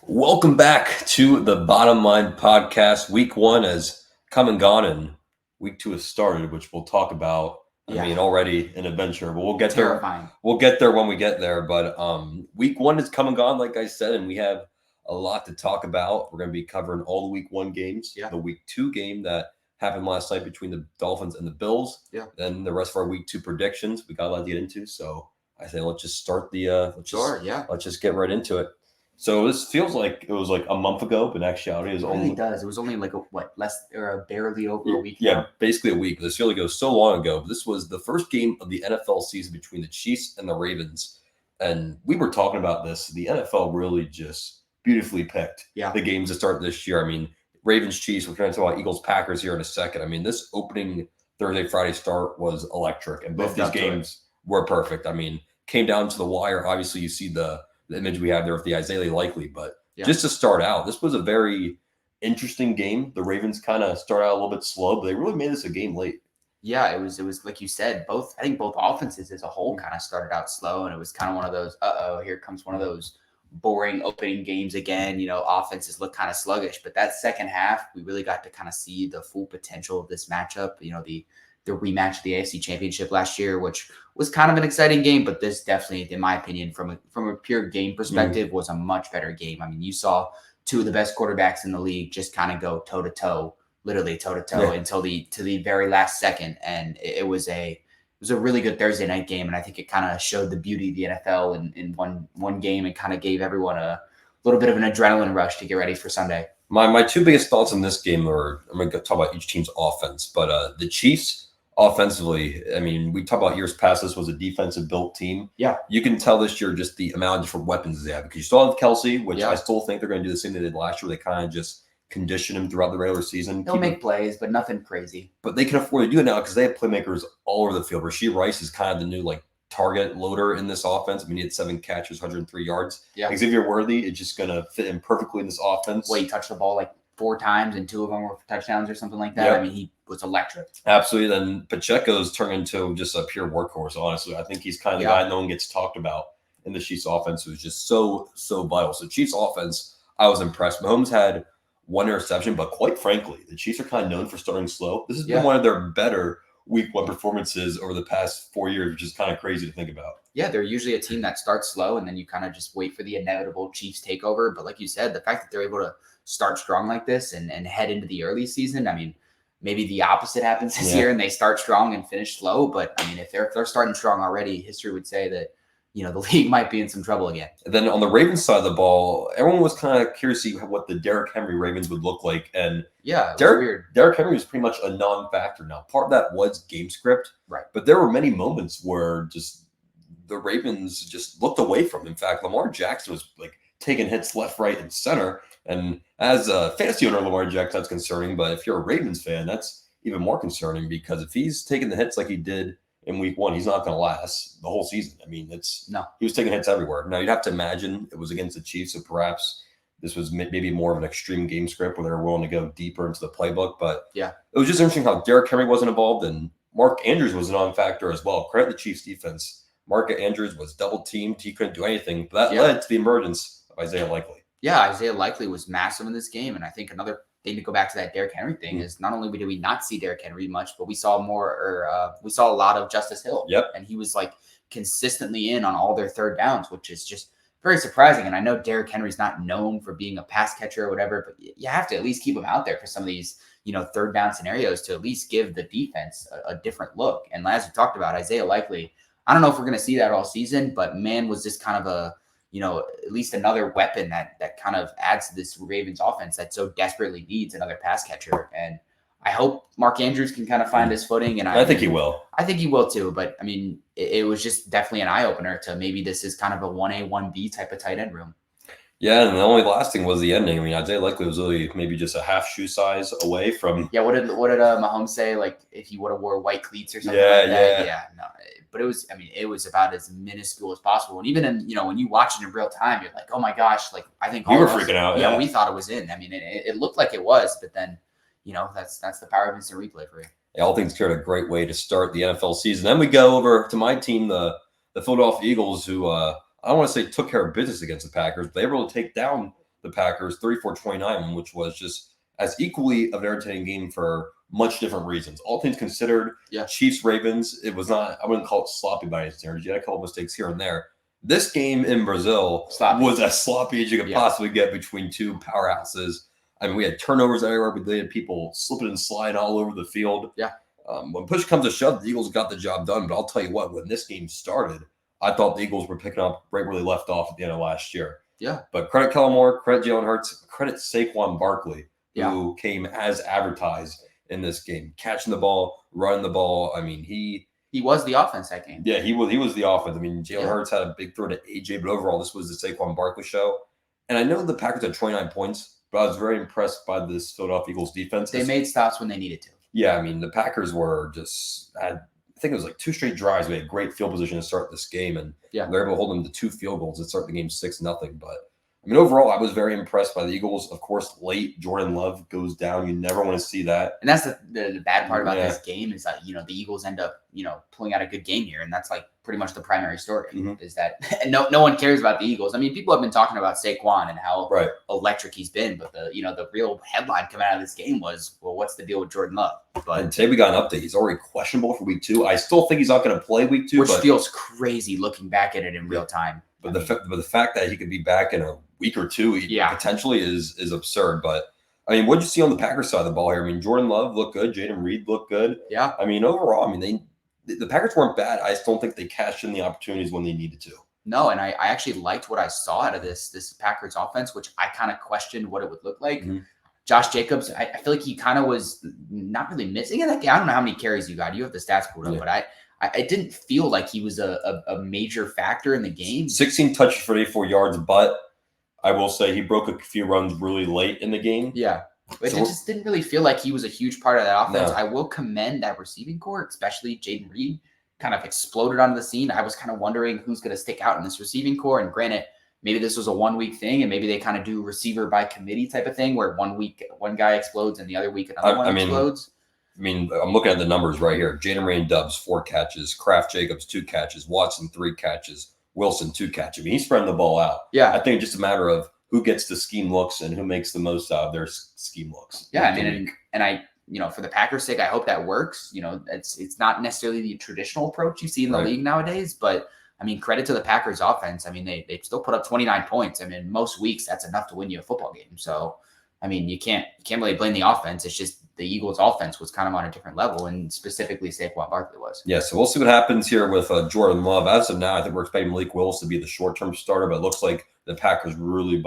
Welcome back to the Bottom Line Podcast. Week one has come and gone, and week two has started, which we'll talk about. Yeah, Already an adventure, but we'll get there. terrifying. We'll get there when we get there. But week one has come and gone, like I said, and we have a lot to talk about. We're going to be covering all the week one games, Yeah. the week two game that happened last night between the Dolphins and the Bills, Yeah. then the rest of our week two predictions. We got a lot to get into, so I say let's just start the. Let's just get right into it. So this feels like it was like a month ago, but in actuality, it was It only really does. It was only like less or barely over a week yeah, now. basically a week. This feels like it was so long ago. But this was the first game of the NFL season between the Chiefs and the Ravens, and we were talking about this. The NFL really just beautifully picked Yeah. the games to start this year. Ravens Chiefs. We're going to talk about Eagles Packers here in a second. This opening Thursday Friday start was electric, and both Lived these up to it. games were perfect. Came down to the wire. Obviously, you see the image we have there with the Isaiah Likely, but Yeah. just to start out, this was a very interesting game. The Ravens kind of started out a little bit slow, but they really made this a game late. Yeah, it was like you said, I think both offenses as a whole kind of started out slow, and it was kind of one of those, here comes one of those boring opening games again. Offenses look kind of sluggish, but that second half, we really got to kind of see the full potential of this matchup. The rematch of the AFC Championship last year, which was kind of an exciting game, but this definitely, in my opinion, from a pure game perspective, was a much better game. You saw two of the best quarterbacks in the league just kind of go toe to toe, literally toe to toe until the very last second, and it was a really good Thursday night game, and I think it kind of showed the beauty of the NFL in one game, and kind of gave everyone a little bit of an adrenaline rush to get ready for Sunday. My two biggest thoughts on this game are I'm going to talk about each team's offense, but the Chiefs offensively, we talk about years past, this was a defensive built team. Yeah. You can tell this year just the amount of different weapons they have because you still have Kelsey, which Yeah. I still think they're going to do the same they did last year. They kind of just condition him throughout the regular season. They'll make plays, but nothing crazy. But they can afford to do it now because they have playmakers all over the field. Rashee Rice is kind of the new target loader in this offense. He had 7 catches, 103 yards. Yeah. Xavier Worthy is just going to fit in perfectly in this offense. He touched the ball like 4 times, and 2 of them were touchdowns or something like that. Yep. He was electric. Absolutely. Then Pacheco's turned into just a pure workhorse, honestly. I think he's kind of the guy no one gets talked about in the Chiefs offense, who's just so vital. So Chiefs offense, I was impressed. Mahomes had 1 interception, but quite frankly, the Chiefs are kind of known for starting slow. This has been one of their better week one performances over the past 4 years, which is kind of crazy to think about. Yeah, they're usually a team that starts slow, and then you kind of just wait for the inevitable Chiefs takeover. But like you said, the fact that they're able to start strong like this and head into the early season, maybe the opposite happens this year and they start strong and finish slow. But if they're starting strong already, history would say that the league might be in some trouble again. And then on the Ravens side of the ball, everyone was kind of curious to see what the Derrick Henry Ravens would look like. And yeah, Derrick Henry was pretty much a non-factor. Now, part of that was game script, right? But there were many moments where just the Ravens just looked away from him. In fact, Lamar Jackson was taking hits left, right, and center. And as a fantasy owner of Lamar Jackson, that's concerning. But if you're a Ravens fan, that's even more concerning because if he's taking the hits like he did in week one, he's not going to last the whole season. He was taking hits everywhere. Now, you'd have to imagine it was against the Chiefs, so perhaps this was maybe more of an extreme game script where they were willing to go deeper into the playbook. But yeah, it was just interesting how Derrick Henry wasn't involved and Mark Andrews was a non-factor as well. Credit the Chiefs defense. Mark Andrews was double-teamed. He couldn't do anything. But that led to the emergence of Isaiah Likely. Yeah, Isaiah Likely was massive in this game. And I think another thing to go back to that Derrick Henry thing is not only did we not see Derrick Henry much, but we saw we saw a lot of Justice Hill. Yep. And he was consistently in on all their third downs, which is just very surprising. And I know Derrick Henry's not known for being a pass catcher or whatever, but you have to at least keep him out there for some of these, third down scenarios to at least give the defense a different look. And as we talked about, Isaiah Likely, I don't know if we're going to see that all season, but man, was this kind of a, at least another weapon that kind of adds to this Ravens offense that so desperately needs another pass catcher. And I hope Mark Andrews can kind of find his footing. And I think he will. I think he will too. But it was just definitely an eye opener to maybe this is kind of a 1A, 1B type of tight end room. Yeah, and the only last thing was the ending. Isaiah Likely was really maybe just a half shoe size away from. Yeah, what did Mahomes say? If he would have wore white cleats or something like that? Yeah, no. But it was about as minuscule as possible. And even when you watch it in real time, you're like, oh my gosh, I think we were freaking out. Yeah, we thought it was in. It looked like it was, but then, that's the power of instant replay for you. Yeah, all things considered, a great way to start the NFL season. Then we go over to my team, the Philadelphia Eagles, who I don't want to say took care of business against the Packers, but they were able to take down the Packers 34-29, which was just as equally of an entertaining game for much different reasons. All things considered, Yeah. Chiefs Ravens, it was not, I wouldn't call it sloppy by any standards. You had a couple mistakes here and there. This game in Brazil was as sloppy as you could possibly get between two powerhouses. I mean, we had turnovers everywhere. We had people slipping and sliding all over the field. Yeah. When push comes to shove, the Eagles got the job done. But I'll tell you what, when this game started, I thought the Eagles were picking up right where they left off at the end of last year. Yeah. But credit Kellen Moore, credit Jalen Hurts, credit Saquon Barkley, who came as advertised in this game, catching the ball, running the ball. I mean, he was the offense that game. Yeah, he was the offense. I mean, Jalen Hurts had a big throw to AJ, but overall, this was the Saquon Barkley show. And I know the Packers had 29 points, but I was very impressed by this Philadelphia Eagles defense. They made stops when they needed to. Yeah, I mean, the Packers were just I think it was like 2 straight drives. We had great field position to start this game, and they were able to hold them to 2 field goals and start the game 6-0. But I mean, overall, I was very impressed by the Eagles. Of course, late Jordan Love goes down. You never want to see that. And that's the bad part about this game is that, the Eagles end up, pulling out a good game here. And that's like pretty much the primary story is that no one cares about the Eagles. I mean, people have been talking about Saquon and how electric he's been. But the real headline coming out of this game was, well, what's the deal with Jordan Love? But and today we got an update. He's already questionable for week 2. I still think he's not going to play week 2. Which feels crazy looking back at it in real time. But the fact that he could be back in a week or 2 potentially is absurd. But I mean, what did you see on the Packers side of the ball here? I mean, Jordan Love looked good. Jaden Reed looked good. Yeah. I mean, overall, I mean, the Packers weren't bad. I just don't think they cashed in the opportunities when they needed to. No, and I actually liked what I saw out of this Packers offense, which I kind of questioned what it would look like. Mm-hmm. Josh Jacobs, I feel like he kind of was not really missing in that game. I don't know how many carries you got. You have the stats pulled up, but I didn't feel like he was a major factor in the game. 16 touches for 84 yards, but I will say he broke a few runs really late in the game. Yeah. It just didn't really feel like he was a huge part of that offense. No. I will commend that receiving core, especially Jaden Reed, kind of exploded onto the scene. I was kind of wondering who's going to stick out in this receiving core. And granted, maybe this was a 1-week thing, and maybe they kind of do receiver by committee type of thing where 1 week one guy explodes and the other week another explodes. I mean, I'm looking at the numbers right here. Jaden Reed Dubs, 4 catches. Kraft Jacobs, 2 catches. Watson, 3 catches. Wilson, 2 catches. I mean, he's spreading the ball out. Yeah. I think it's just a matter of who gets the scheme looks and who makes the most out of their scheme looks. Yeah, I mean, and I, for the Packers' sake, I hope that works. It's not necessarily the traditional approach you see in the league nowadays, but I mean, credit to the Packers offense. I mean, they still put up 29 points. I mean, most weeks that's enough to win you a football game. So, I mean, you can't really blame the offense. It's just the Eagles' offense was kind of on a different level, and specifically Saquon Barkley was. Yeah, so we'll see what happens here with Jordan Love. As of now, I think we're expecting Malik Willis to be the short-term starter, but it looks like the Packers really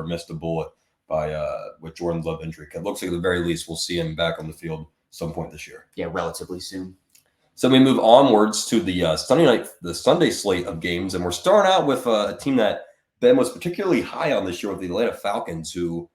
missed a bullet by with Jordan Love injury. It looks like at the very least we'll see him back on the field some point this year. Yeah, relatively soon. So we move onwards to the Sunday slate of games, and we're starting out with a team that Ben was particularly high on this year with the Atlanta Falcons, who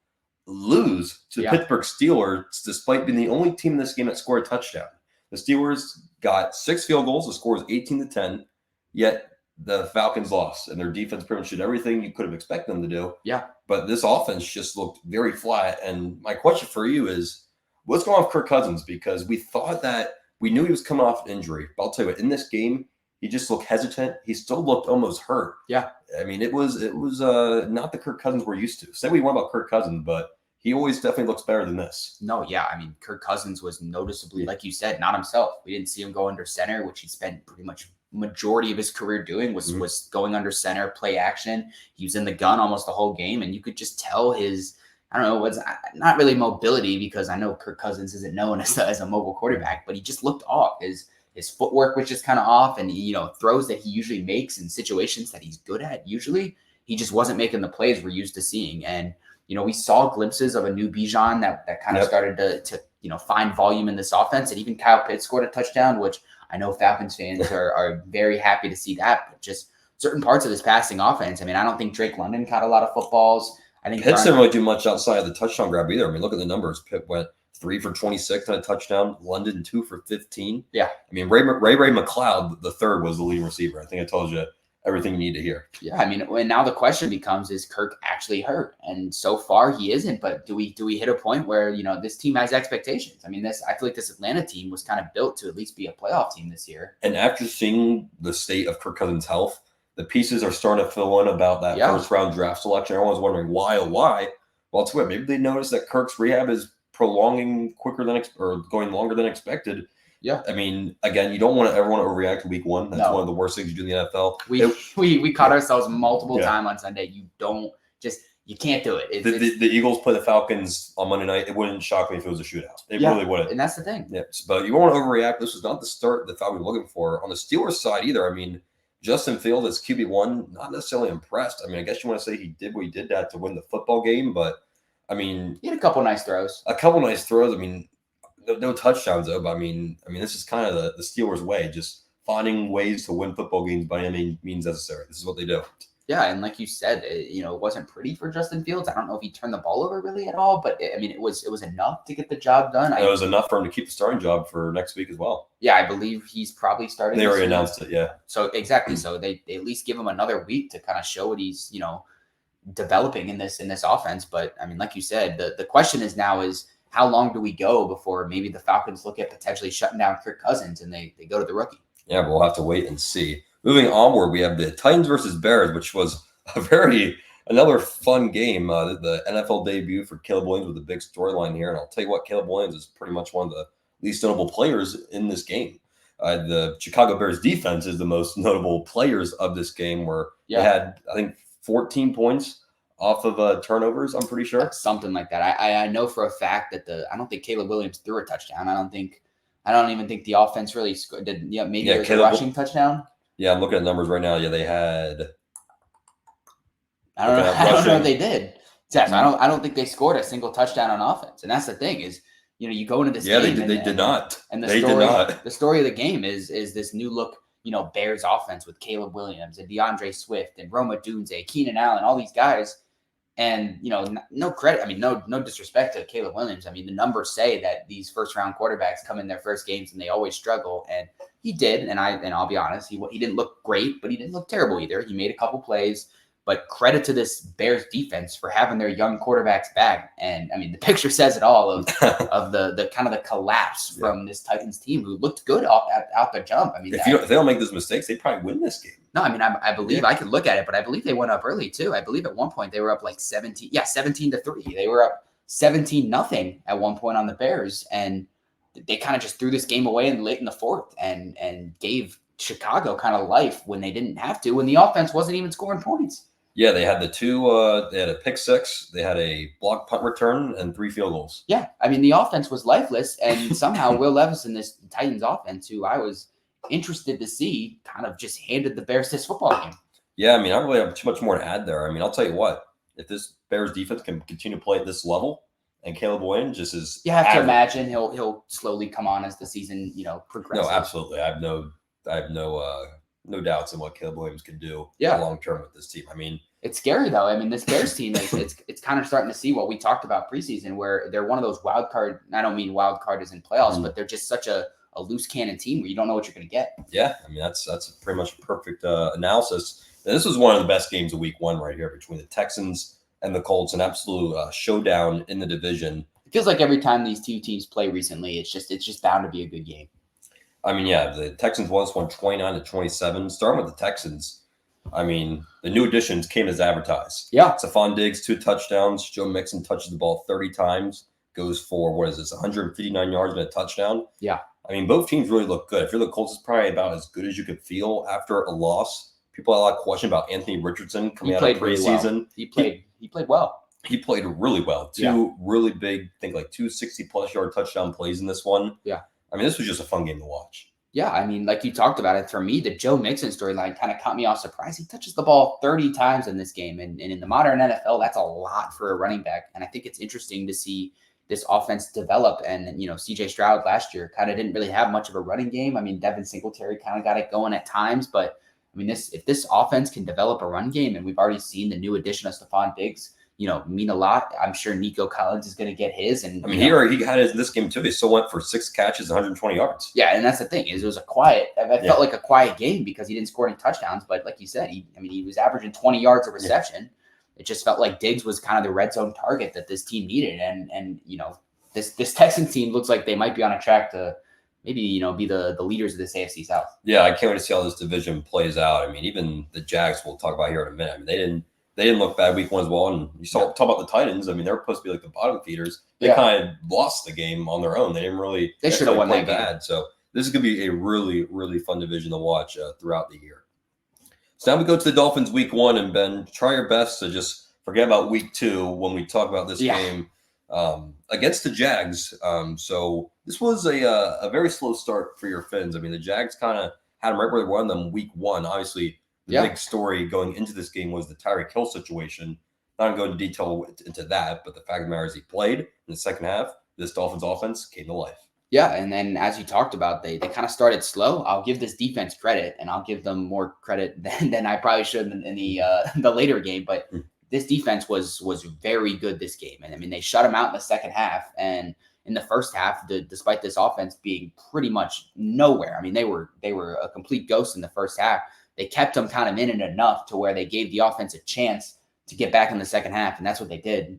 lose to the Pittsburgh Steelers despite being the only team in this game that scored a touchdown. The Steelers got 6 field goals. The score was 18-10, yet the Falcons lost, and their defense pretty much did everything you could have expected them to do. Yeah. But this offense just looked very flat. And my question for you is, what's going on with Kirk Cousins? Because we thought that we knew he was coming off an injury. But I'll tell you what, in this game, he just looked hesitant. He still looked almost hurt. Yeah. I mean, it was not the Kirk Cousins we're used to. Say what you want about Kirk Cousins, but he always definitely looks better than this. No, yeah. I mean, Kirk Cousins was noticeably, like you said, not himself. We didn't see him go under center, which he spent pretty much majority of his career doing was going under center, play action. He was in the gun almost the whole game, and you could just tell his, I don't know, was not really mobility, because I know Kirk Cousins isn't known as a mobile quarterback, but he just looked off. His footwork was just kind of off, and throws that he usually makes in situations that he's good at, usually he just wasn't making the plays we're used to seeing. And we saw glimpses of a new Bijan that kind of started to find volume in this offense, and even Kyle Pitts scored a touchdown, which I know Falcons fans are very happy to see that. But just certain parts of this passing offense, I mean, I don't think Drake London caught a lot of footballs. I think Pitts didn't really do much outside of the touchdown grab either. I mean, look at the numbers. Pitt went 3 for 26 on a touchdown. London 2 for 15. Yeah. I mean, Ray McLeod, the third, was the leading receiver. I think I told you everything you need to hear. Yeah, I mean, and now the question becomes, is Kirk actually hurt? And so far he isn't, but do we hit a point where, this team has expectations? I mean, I feel like this Atlanta team was kind of built to at least be a playoff team this year. And after seeing the state of Kirk Cousins' health, The pieces are starting to fill in about that first round draft selection. Everyone's wondering why, oh, why? Well, it's weird. Maybe they noticed that Kirk's rehab is prolonging quicker than or going longer than expected. Yeah. I mean, again, you don't want to ever want to overreact to week one. That's one of the worst things you do in the NFL. We caught ourselves multiple times on Sunday. You can't do it. The Eagles play the Falcons on Monday night. It wouldn't shock me if it was a shootout. It really wouldn't. And that's the thing. Yeah, but you won't overreact. This was not the start the Falcons were looking for. On the Steelers side either, I mean, Justin Fields as QB1, not necessarily impressed. I mean, I guess you want to say he did what he did to win the football game, but I mean, he had a couple nice throws. I mean, no touchdowns though. But I mean, this is kind of the Steelers' way, just finding ways to win football games by any means necessary. This is what they do. Yeah, and like you said, it wasn't pretty for Justin Fields. I don't know if he turned the ball over really at all, but it was enough to get the job done. It was enough for him to keep the starting job for next week as well. Yeah, I believe he's probably starting. They already announced it, yeah. So exactly, so they at least give him another week to kind of show what he's developing in this offense. But I mean, like you said, the question is how long do we go before maybe the Falcons look at potentially shutting down Kirk Cousins and they go to the rookie? Yeah, we'll have to wait and see. Moving onward, we have the Titans versus Bears, which was another fun game. The NFL debut for Caleb Williams with a big storyline here. And I'll tell you what, Caleb Williams is pretty much one of the least notable players in this game. The Chicago Bears defense is the most notable players of this game, where they had, I think, 14 points off of turnovers, I'm pretty sure. Something like that. I know for a fact that I don't think Caleb Williams threw a touchdown. I don't even think the offense really scored. Maybe it was a rushing touchdown. Yeah, I'm looking at numbers right now. Yeah, they had. I don't know if they did. Yes, I don't think they scored a single touchdown on offense, and that's the thing is, you go into this game. Yeah, they did not. And the story of the game is this new look, Bears offense with Caleb Williams and DeAndre Swift and Roma Dunze, Keenan Allen, all these guys. And, no credit. I mean, no disrespect to Caleb Williams. I mean, the numbers say that these first-round quarterbacks come in their first games and they always struggle. And he did. And I'll be honest, he didn't look great, but he didn't look terrible either. He made a couple plays. But credit to this Bears defense for having their young quarterbacks back. And, I mean, the picture says it all of the kind of the collapse from this Titans team who looked good out the jump. I mean, if they don't make those mistakes, they probably win this game. No, I mean, I believe I could look at it, but I believe they went up early too. I believe at one point they were up like 17-3. They were up 17-0 at one point on the Bears, and they kind of just threw this game away late in the fourth and gave Chicago kind of life when they didn't have to, when the offense wasn't even scoring points. Yeah, they had they had a pick six, they had a block punt return, and 3 field goals. Yeah, I mean, the offense was lifeless, and somehow Will Levis in this Titans offense, who I was interested to see, kind of just handed the Bears this football game. Yeah, I mean, I don't really have too much more to add there. I mean, I'll tell you what, if this Bears defense can continue to play at this level, and Caleb Williams just is, you have to imagine he'll slowly come on as the season progresses. No, absolutely. I have no doubts in what Caleb Williams can do long term with this team. I mean, it's scary though. I mean, this Bears team it's kind of starting to see what we talked about preseason, where they're one of those wild card. I don't mean wild card as in playoffs, but they're just such a loose cannon team where you don't know what you're going to get. Yeah, I mean that's pretty much a perfect analysis. And this was one of the best games of week one right here between the Texans and the Colts, an absolute showdown in the division. It feels like every time these two teams play recently, it's just bound to be a good game. I mean, yeah, the Texans won 29-27. Starting with the Texans, I mean, the new additions came as advertised. Yeah. Stephon Diggs, 2 touchdowns. Joe Mixon touches the ball 30 times, goes for, 159 yards and a touchdown. Yeah. I mean, both teams really look good. If you're the Colts, it's probably about as good as you could feel after a loss. People had a lot of question about Anthony Richardson coming out of preseason. He played well. He played really well. 2 really big, I think like 2 60-plus yard touchdown plays in this one. Yeah. I mean, this was just a fun game to watch. Yeah, I mean, like you talked about it, for me, the Joe Mixon storyline kind of caught me off surprise. He touches the ball 30 times in this game. And in the modern NFL, that's a lot for a running back. And I think it's interesting to see this offense develop. And, C.J. Stroud last year kind of didn't really have much of a running game. I mean, Devin Singletary kind of got it going at times. But, I mean, if this offense can develop a run game, and we've already seen the new addition of Stephon Diggs, mean a lot. I'm sure Nico Collins is going to get his. And I mean, he had his in this game too. He still went for 6 catches, 120 yards. Yeah, and that's the thing is it was a quiet. I felt like a quiet game because he didn't score any touchdowns. But like you said, he was averaging 20 yards of reception. Yeah. It just felt like Diggs was kind of the red zone target that this team needed. And this Texans team looks like they might be on a track to maybe be the leaders of this AFC South. Yeah, I can't wait to see how this division plays out. I mean, even the Jags we'll talk about here in a minute. I mean, they didn't look bad week 1 as well. And you talk about the Titans. I mean, they're supposed to be like the bottom feeders. They kind of lost the game on their own. They didn't really. They should have won that game. Bad. So this is going to be a really, really fun division to watch throughout the year. So now we go to the Dolphins week 1, and Ben, try your best to just forget about week 2 when we talk about this game against the Jags. So this was a very slow start for your Fins. I mean, the Jags kind of had them right where they won them week 1. Obviously, the big story going into this game was the Tyreek Hill situation. Not going to go into detail into that, but the fact of the matter is he played in the second half. This Dolphins offense came to life. Yeah, and then as you talked about, they kind of started slow. I'll give this defense credit, and I'll give them more credit than I probably should in the later game. But this defense was very good this game, and I mean they shut them out in the second half, and in the first half, despite this offense being pretty much nowhere. I mean they were a complete ghost in the first half. They kept them kind of in it enough to where they gave the offense a chance to get back in the second half, and that's what they did.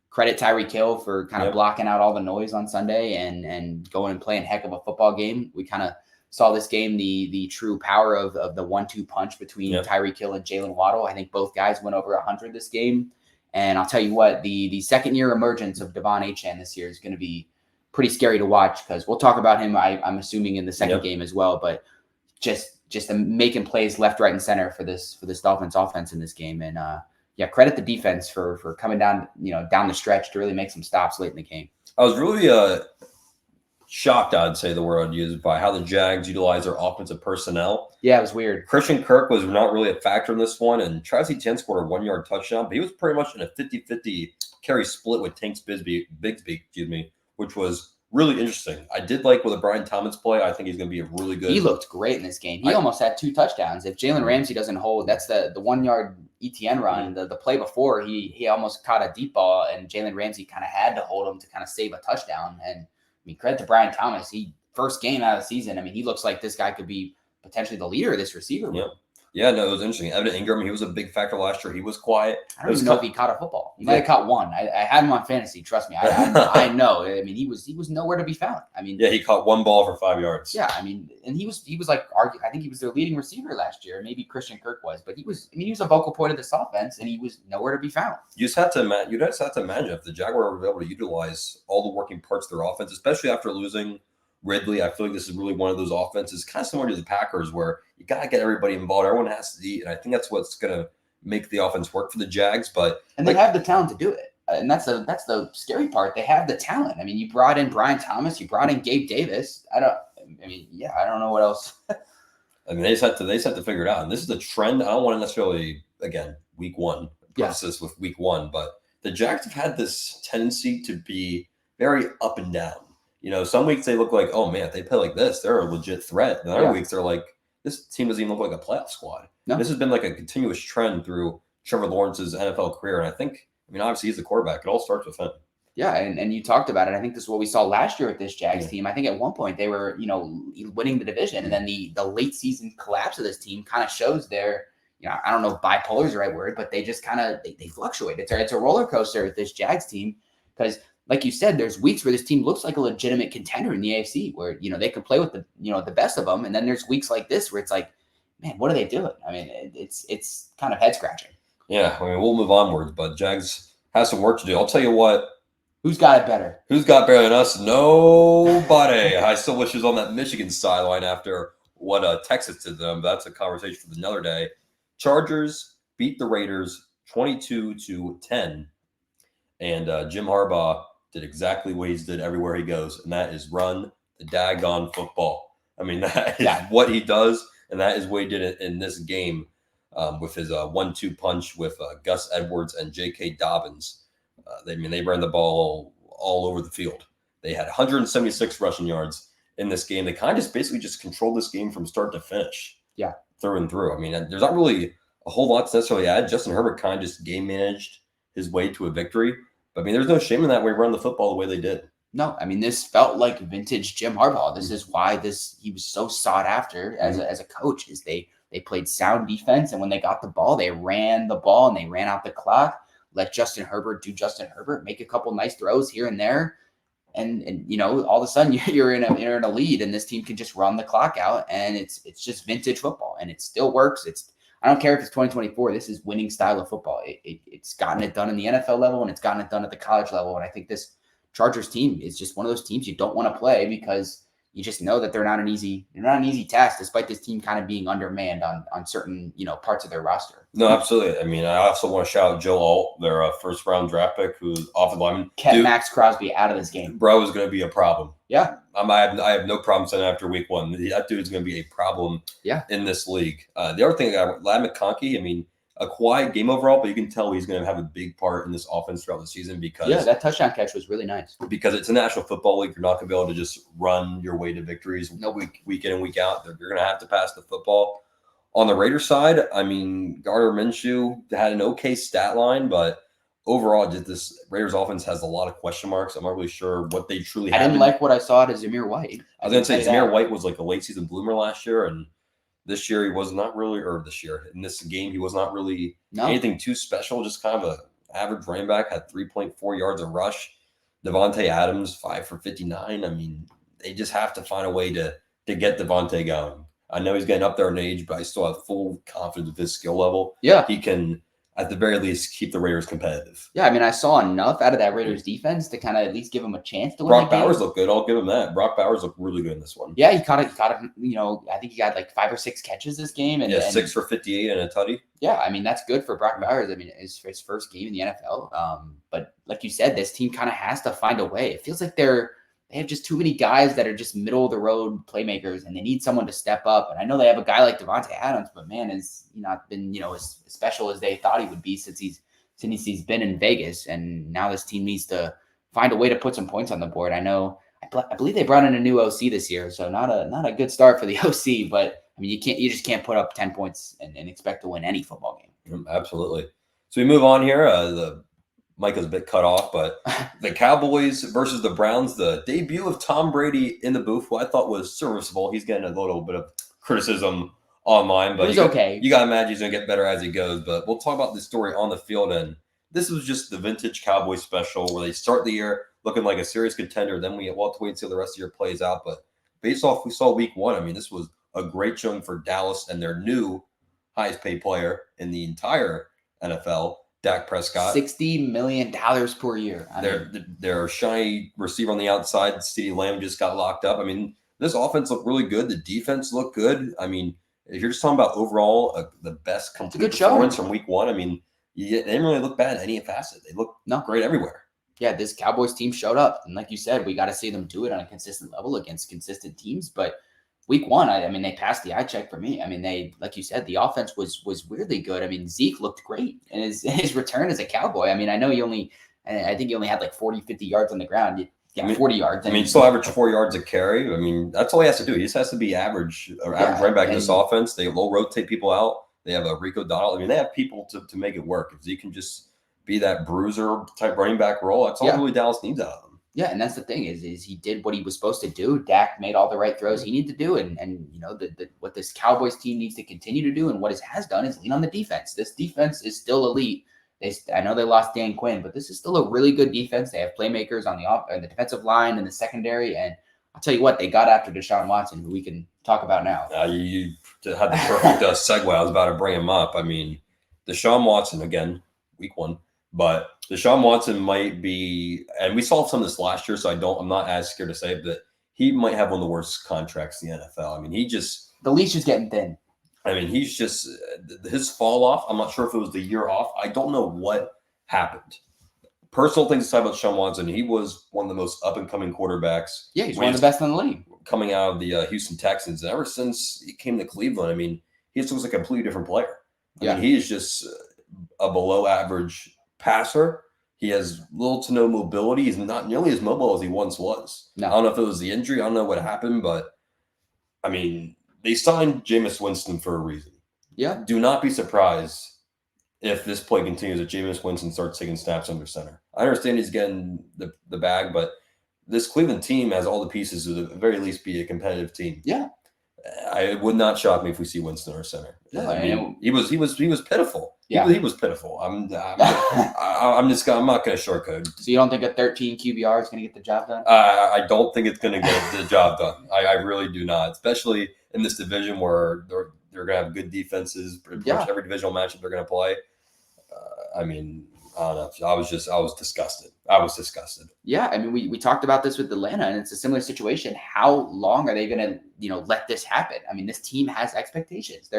Credit Tyreek Hill for kind of blocking out all the noise on Sunday and going and playing a heck of a football game. We kind of saw this game, the true power of the 1-2 punch between Tyreek Hill and Jalen Waddle. I think both guys went over 100 this game. And I'll tell you what, the second-year emergence of Devon Achane this year is going to be pretty scary to watch because we'll talk about him, I'm assuming, in the second game as well. But just making plays left, right, and center for this Dolphins offense in this game. And credit the defense for coming down, down the stretch to really make some stops late in the game. I was really shocked, I'd say the word I'd use, by how the Jags utilize their offensive personnel. Yeah, it was weird. Christian Kirk was not really a factor in this one, and Travis Etienne scored a 1-yard touchdown, but he was pretty much in a 50-50 carry split with Tanks Bigsby, which was really interesting. I did like with the Brian Thomas play. I think he's going to be a really good. He looked great in this game. He almost had 2 touchdowns. If Jalen Ramsey doesn't hold, that's the 1-yard ETN run. The play before, he almost caught a deep ball, and Jalen Ramsey kind of had to hold him to kind of save a touchdown. And I mean, credit to Brian Thomas. First game out of the season. I mean, he looks like this guy could be potentially the leader of this receiver room. Yeah, no, it was interesting. Evan Ingram, he was a big factor last year. He was quiet. I don't even know if he caught a football. He might have caught one. I had him on fantasy. Trust me. I know. I mean, he was nowhere to be found. I mean, he caught 1 ball for 5 yards. Yeah, I mean, and he was like, I think he was their leading receiver last year. Maybe Christian Kirk was, but he was a vocal point of this offense, and he was nowhere to be found. You just have to imagine if the Jaguars were able to utilize all the working parts of their offense, especially after losing Ridley. I feel like this is really one of those offenses, kind of similar to the Packers, where you got to get everybody involved. Everyone has to eat, and I think that's what's going to make the offense work for the Jags. And they have the talent to do it, and that's the scary part. They have the talent. I mean, you brought in Brian Thomas, you brought in Gabe Davis. I don't know what else. I mean, they just have to figure it out. And this is the trend. I don't want to necessarily, again, week 1 process with week 1, but the Jags have had this tendency to be very up and down. Some weeks they look like, oh man, if they play like this, they're a legit threat. And other weeks they're like, this team doesn't even look like a playoff squad. No. This has been like a continuous trend through Trevor Lawrence's NFL career. And obviously he's the quarterback. It all starts with him. Yeah, and you talked about it. I think this is what we saw last year with this Jags team. I think at one point they were, winning the division. And then the late season collapse of this team kind of shows their, I don't know if bipolar is the right word, but they just kind of, they fluctuate. It's a roller coaster with this Jags team because, like you said, there's weeks where this team looks like a legitimate contender in the AFC where, they can play with the best of them. And then there's weeks like this where it's like, man, what are they doing? I mean, it's kind of head scratching. Yeah. I mean, we'll move onwards, but Jags has some work to do. I'll tell you what. Who's got it better? Who's got better than us? Nobody. I still wish he was on that Michigan sideline after what Texas did to them. But that's a conversation for another day. Chargers beat the Raiders 22-10. And Jim Harbaugh did exactly what he's did everywhere he goes, and that is run the daggone football. I mean, that is what he does, and that is what he did in this game with his 1-2 punch with Gus Edwards and J.K. Dobbins. They ran the ball all over the field. They had 176 rushing yards in this game. They kind of basically controlled this game from start to finish. Yeah. Through and through. I mean, there's not really a whole lot to necessarily add. Justin Herbert kind of just game managed his way to a victory. But, there's no shame in that way run the football the way they did. No, this felt like vintage Jim Harbaugh. This is why he was so sought after as a coach, is they played sound defense, and when they got the ball, they ran the ball and they ran out the clock, let Justin Herbert do Justin Herbert, make a couple nice throws here and there, and you know, all of a sudden you're in a lead, and this team can just run the clock out, and it's just vintage football, and it still works. I don't care if it's 2024. This is winning style of football. It's gotten it done in the NFL level, and it's gotten it done at the college level. And I think this Chargers team is just one of those teams you don't want to play because you just know that they're not an easy task, despite this team kind of being undermanned on certain, you know, parts of their roster. No, absolutely. I mean, I also want to shout out Joe Alt, their first round draft pick, who's offensive lineman. Kept Max Crosby out of this game. Bro is going to be a problem. Yeah. I have no problem saying after week one. That dude is going to be a problem in this league. The other thing, Ladd McConkey, I mean, a quiet game overall, but you can tell he's going to have a big part in this offense throughout the season because that touchdown catch was really nice. Because it's a National Football League, you're not going to be able to just run your way to victories week in and week out. You're going to have to pass the football. On the Raiders side, I mean, Gardner Minshew had an okay stat line, but overall, just this Raiders offense has a lot of question marks. I'm not really sure what they truly have. I didn't like what I saw out of Zamir White. I was going to say Zamir White was like a late season bloomer last year, and this year he was not really, or this year in this game he was not really anything too special. Just kind of an average running back. Had 3.4 yards a rush. Devontae Adams 5 for 59. I mean, they just have to find a way to get Devontae going. I know he's getting up there in age, but I still have full confidence with his skill level. Yeah, he can at the very least keep the Raiders competitive. Yeah, I mean, I saw enough out of that Raiders defense to kind of at least give him a chance to win. Brock Bowers looked good. I'll give him that. Brock Bowers looked really good in this one. Yeah, he caught it. You know, I think he got like 5 or 6 catches this game, and 6 for 58 and a tutty. Yeah, I mean that's good for Brock Bowers. I mean, it's his first game in the NFL. But like you said, this team kind of has to find a way. It feels like they have just too many guys that are just middle of the road playmakers, and they need someone to step up. And I know they have a guy like Devontae Adams, but man, has not been as special as they thought he would be since he's been in Vegas. And now this team needs to find a way to put some points on the board. I believe they brought in a new OC this year, so not a good start for the OC. But I mean, you just can't put up 10 points and expect to win any football game. Absolutely. So we move on here. The mic is a bit cut off, but the Cowboys versus the Browns, the debut of Tom Brady in the booth, who I thought was serviceable. He's getting a little bit of criticism online, but he's okay. You got to imagine he's going to get better as he goes. But we'll talk about the story on the field. And this was just the vintage Cowboys special where they start the year looking like a serious contender. Then we'll have to wait and see how the rest of the year plays out. But based off we saw week one, I mean, this was a great showing for Dallas and their new highest paid player in the entire NFL, Dak Prescott. $60 million per year. Their shiny receiver on the outside, CeeDee Lamb, just got locked up. I mean, this offense looked really good. The defense looked good. I mean, if you're just talking about overall the best complete performance from week one, I mean, they didn't really look bad in any facet. They looked great everywhere. Yeah, this Cowboys team showed up. And like you said, we got to see them do it on a consistent level against consistent teams. But week one, I mean, they passed the eye check for me. I mean, they, like you said, the offense was weirdly good. I mean, Zeke looked great in his return as a Cowboy. I mean, I know I think he only had like 40, 50 yards on the ground. Yeah, 40 yards. I mean, he still averaged 4 yards a carry. I mean, that's all he has to do. He just has to be average right back in this offense. They will rotate people out. They have a Rico Dowdle. I mean, they have people to make it work. If Zeke can just be that bruiser type running back role, that's all really Dallas needs out of him. Yeah, and that's the thing is he did what he was supposed to do. Dak made all the right throws he needed to do, and you know what this Cowboys team needs to continue to do, and what it has done is lean on the defense. This defense is still elite. I know they lost Dan Quinn, but this is still a really good defense. They have playmakers on the defensive line and the secondary, and I'll tell you what, they got after Deshaun Watson, who we can talk about now. You had the perfect segue. I was about to bring him up. I mean, Deshaun Watson, again, week one. But Deshaun Watson might be, and we saw some of this last year, so I'm not as scared to say it, but he might have one of the worst contracts in the NFL. I mean, the leash is getting thin. I mean, he's just, his fall off, I'm not sure if it was the year off. I don't know what happened. Personal things to say about Deshaun Watson, he was one of the most up-and-coming quarterbacks. Yeah, he's one of the best in the league. Coming out of the Houston Texans. And ever since he came to Cleveland, I mean, he just looks like a completely different player. I mean, he is just a below-average passer. He has little to no mobility. He's not nearly as mobile as he once was. No. I don't know if it was the injury. I don't know what happened, but, I mean, they signed Jameis Winston for a reason. Yeah. Do not be surprised if this play continues, that Jameis Winston starts taking snaps under center. I understand he's getting the bag, but this Cleveland team has all the pieces to at the very least be a competitive team. Yeah. It would not shock me if we see Winston under center. No, I mean, he was pitiful. Yeah. He was pitiful. I'm not going to shortcode. So you don't think a 13 QBR is going to get the job done? I don't think it's going to get the job done. I really do not, especially in this division where they're going to have good defenses. Pretty much every divisional matchup they're going to play. I mean, I don't know. I was disgusted. I was disgusted. Yeah, I mean, we talked about this with Atlanta, and it's a similar situation. How long are they going to let this happen? I mean, this team has expectations. They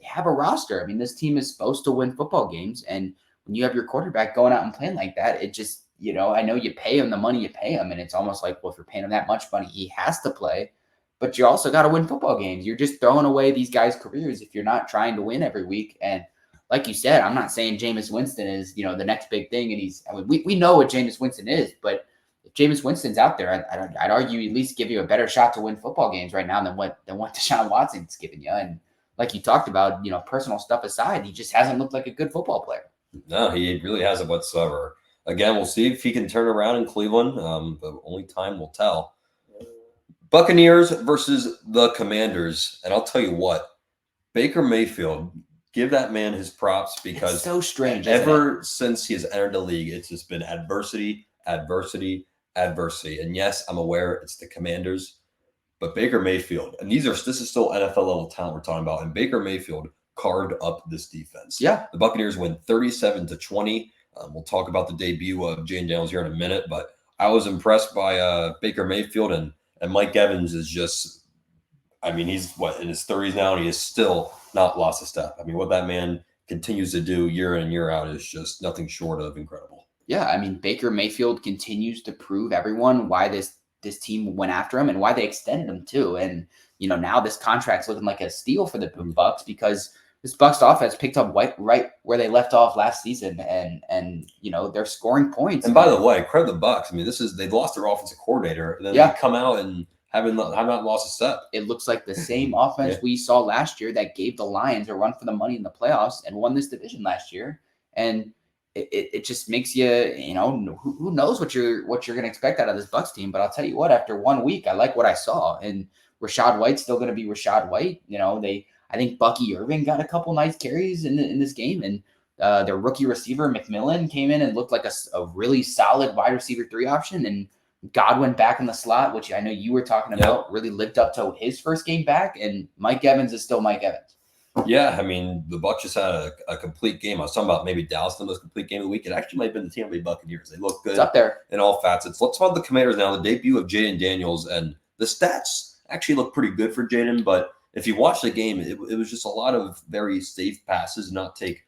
have a roster. I mean, this team is supposed to win football games, and when you have your quarterback going out and playing like that, it just I know you pay him the money you pay him, and it's almost like, well, if you're paying him that much money, he has to play. But you also got to win football games. You're just throwing away these guys' careers if you're not trying to win every week. And like you said, I'm not saying Jameis Winston is, the next big thing. And we know what Jameis Winston is, but if Jameis Winston's out there, I'd argue at least give you a better shot to win football games right now than what Deshaun Watson's giving you. And like you talked about, personal stuff aside, he just hasn't looked like a good football player. No, he really hasn't whatsoever. Again, we'll see if he can turn around in Cleveland. But only time will tell. Buccaneers versus the Commanders. And I'll tell you what, Baker Mayfield, give that man his props because it's so strange. Ever since he has entered the league, it's just been adversity. And yes, I'm aware it's the Commanders, but Baker Mayfield, and this is still NFL level talent we're talking about, and Baker Mayfield carved up this defense. Yeah. The Buccaneers win 37-20. We'll talk about the debut of Jane Daniels here in a minute, but I was impressed by Baker Mayfield, and Mike Evans is just, I mean, he's in his 30s now, and he has still not lost a step. I mean, what that man continues to do year in and year out is just nothing short of incredible. Yeah, I mean, Baker Mayfield continues to prove everyone why this team went after him and why they extended him too. And now this contract's looking like a steal for the Bucs because this Bucs offense picked up right where they left off last season, and they're scoring points. And by the way, credit the Bucs. I mean, they've lost their offensive coordinator, and then they come out and have not lost a step. It looks like the same offense we saw last year that gave the Lions a run for the money in the playoffs and won this division last year. And it just makes you, who knows what you're going to expect out of this Bucs team. But I'll tell you what, after 1 week, I like what I saw. And Rashad White's still going to be Rashad White. I think Bucky Irving got a couple nice carries in this game. And their rookie receiver, McMillan, came in and looked like a really solid wide receiver 3 option. And Godwin back in the slot, which I know you were talking about, really lived up to his first game back. And Mike Evans is still Mike Evans. Yeah, I mean, the Bucs just had a complete game. I was talking about maybe Dallas, the most complete game of the week. It actually might have been the Tampa Bay Buccaneers. They look good. It's up there in all facets. Let's talk about the Commanders now. The debut of Jaden Daniels, and the stats actually look pretty good for Jaden, but if you watch the game, it was just a lot of very safe passes,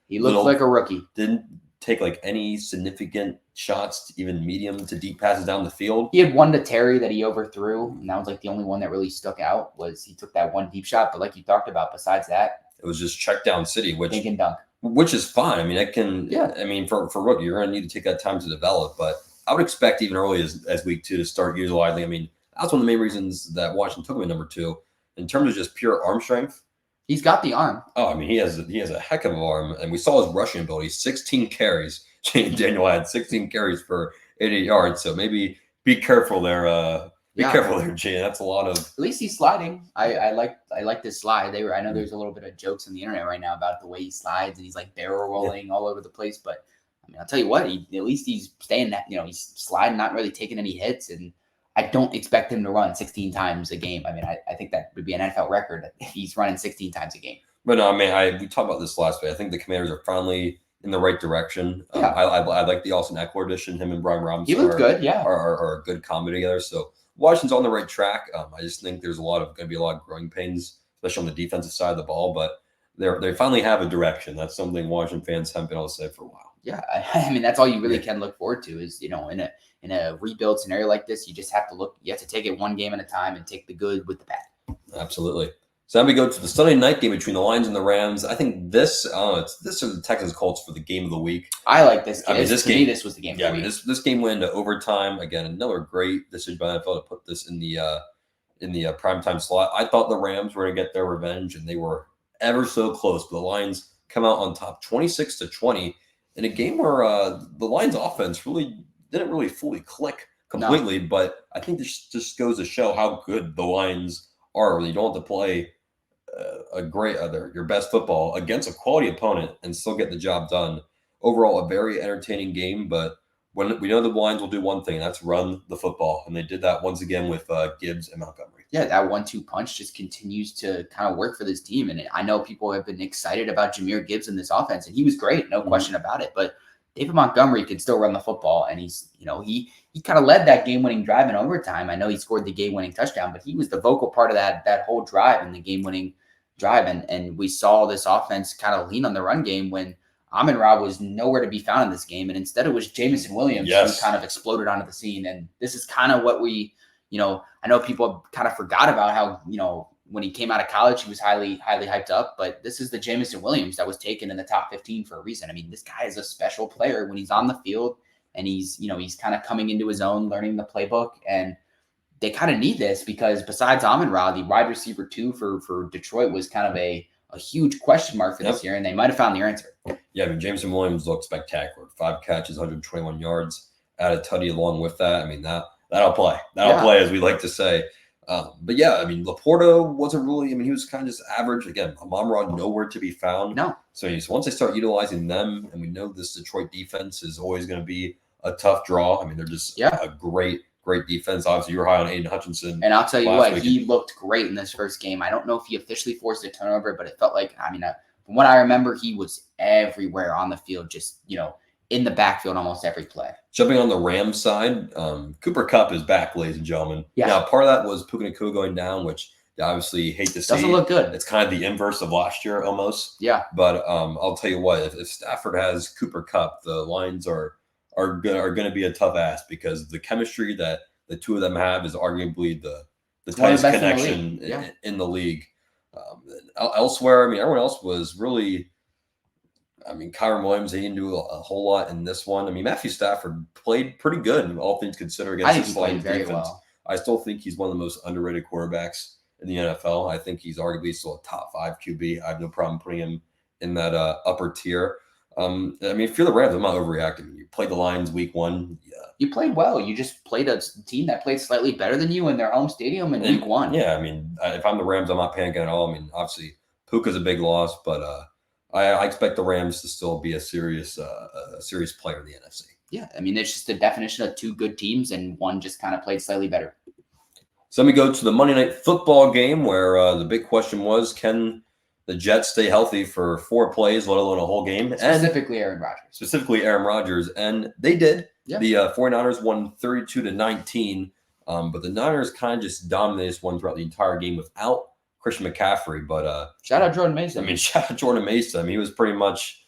He looked like a rookie. Didn't take like any significant shots, even medium to deep passes down the field. He had one to Terry that he overthrew, and that was like the only one that really stuck out was he took that one deep shot. But like you talked about, besides that, it was just check down city, which dink and dunk, which is fine. I mean, I mean, for rookie, you're going to need to take that time to develop. But I would expect even early as week 2 to start utilizing. I mean, that's one of the main reasons that Washington took him at number 2 in terms of just pure arm strength. He's got the arm. Oh, I mean, he has a heck of an arm, and we saw his rushing ability. 16 carries. Daniel had 16 carries for 88 yards. So maybe be careful there. Be careful there, Jay. That's a lot of. At least he's sliding. I like this slide. I know there's a little bit of jokes on the internet right now about the way he slides and he's like barrel rolling all over the place. But I mean, I'll tell you what. At least he's staying that. He's sliding, not really taking any hits, and I don't expect him to run 16 times a game. I mean, I think that would be an NFL record if he's running 16 times a game. But no, I mean, we talked about this last week. I think the Commanders are finally in the right direction. I like the Austin Eckler addition. Him and Brian Robinson. He looked good. Yeah, are a good combo together. So Washington's on the right track. I just think there's going to be a lot of growing pains, especially on the defensive side of the ball. But they finally have a direction. That's something Washington fans haven't been able to say for a while. Yeah, I mean that's all you really can look forward to is in a rebuild scenario like this, you just have to look. You have to take it one game at a time and take the good with the bad. Absolutely. So now we go to the Sunday night game between the Lions and the Rams. I think this is the Texans Colts for the game of the week. I like this game. I mean, this was the game of the week. This game went into overtime. Again, another great decision by the NFL to put this in the primetime slot. I thought the Rams were going to get their revenge, and they were ever so close. But the Lions come out on top 26-20 in a game where the Lions offense didn't really fully click completely. No. But I think this just goes to show how good the Lions are. You don't have to play your best football against a quality opponent and still get the job done. Overall, a very entertaining game, but when we know the Lions will do one thing, that's run the football, and they did that once again with Gibbs and Montgomery. Yeah, that 1-2 punch just continues to kind of work for this team. And I know people have been excited about Jahmyr Gibbs in this offense, and he was great, no question about it. But David Montgomery can still run the football, and he's, he kind of led that game-winning drive in overtime. I know he scored the game-winning touchdown, but he was the vocal part of that whole drive and the game-winning drive. And we saw this offense kind of lean on the run game when Amon-Ra was nowhere to be found in this game, and instead it was Jameson Williams who kind of exploded onto the scene. And this is kind of what we, I know people kind of forgot about how, when he came out of college, he was highly, highly hyped up, but this is the Jameson Williams that was taken in the top 15 for a reason. I mean, this guy is a special player when he's on the field, and he's kind of coming into his own, learning the playbook, and they kind of need this because besides Amon-Ra, the wide receiver 2 for Detroit was kind of a huge question mark for this year, and they might have found the answer. Yeah, I mean, Jameson Williams looked spectacular. 5 catches, 121 yards, added tutty along with that. I mean, that'll play. That'll play, as we like to say. But yeah, I mean, Laporta wasn't really, he was kind of just average. Again, Amon-Ra nowhere to be found. No. So once they start utilizing them, and we know this Detroit defense is always going to be a tough draw. I mean, they're just a great defense. Obviously, you were high on Aiden Hutchinson. And I'll tell you what, he looked great in this first game. I don't know if he officially forced a turnover, but it felt like, from what I remember, he was everywhere on the field, just, in the backfield almost every play. Jumping on the Rams side, Cooper Kupp is back, ladies and gentlemen. Yeah. Now, part of that was Puka Nacua going down, which you obviously hate to see. Doesn't look good. It's kind of the inverse of last year almost. Yeah. But I'll tell you what, if Stafford has Cooper Kupp, the Lions are going to be a tough ask because the chemistry that the two of them have is arguably the tightest connection in the league. Elsewhere, everyone else was really. Kyren Williams, he didn't do a whole lot in this one. Matthew Stafford played pretty good, all things considered, against the Lions defense. Well. I still think he's one of the most underrated quarterbacks in the NFL. I think he's arguably still a top 5 QB. I have no problem putting him in that upper tier. If you're the Rams, I'm not overreacting. You played the Lions week 1. Yeah. You played well. You just played a team that played slightly better than you in their home stadium in week 1. Yeah, if I'm the Rams, I'm not panicking at all. Obviously, Puka's a big loss, but I expect the Rams to still be a serious player in the NFC. Yeah, it's just the definition of 2 good teams, and one just kind of played slightly better. So let me go to the Monday Night Football game where the big question was, can the Jets stay healthy for 4 plays, let alone a whole game? Specifically Aaron Rodgers. And they did. Yeah. The 49ers won 32-19, but the Niners kind of just dominated this one throughout the entire game without Christian McCaffrey. But shout out Jordan Mason. Shout out Jordan Mason. He was pretty much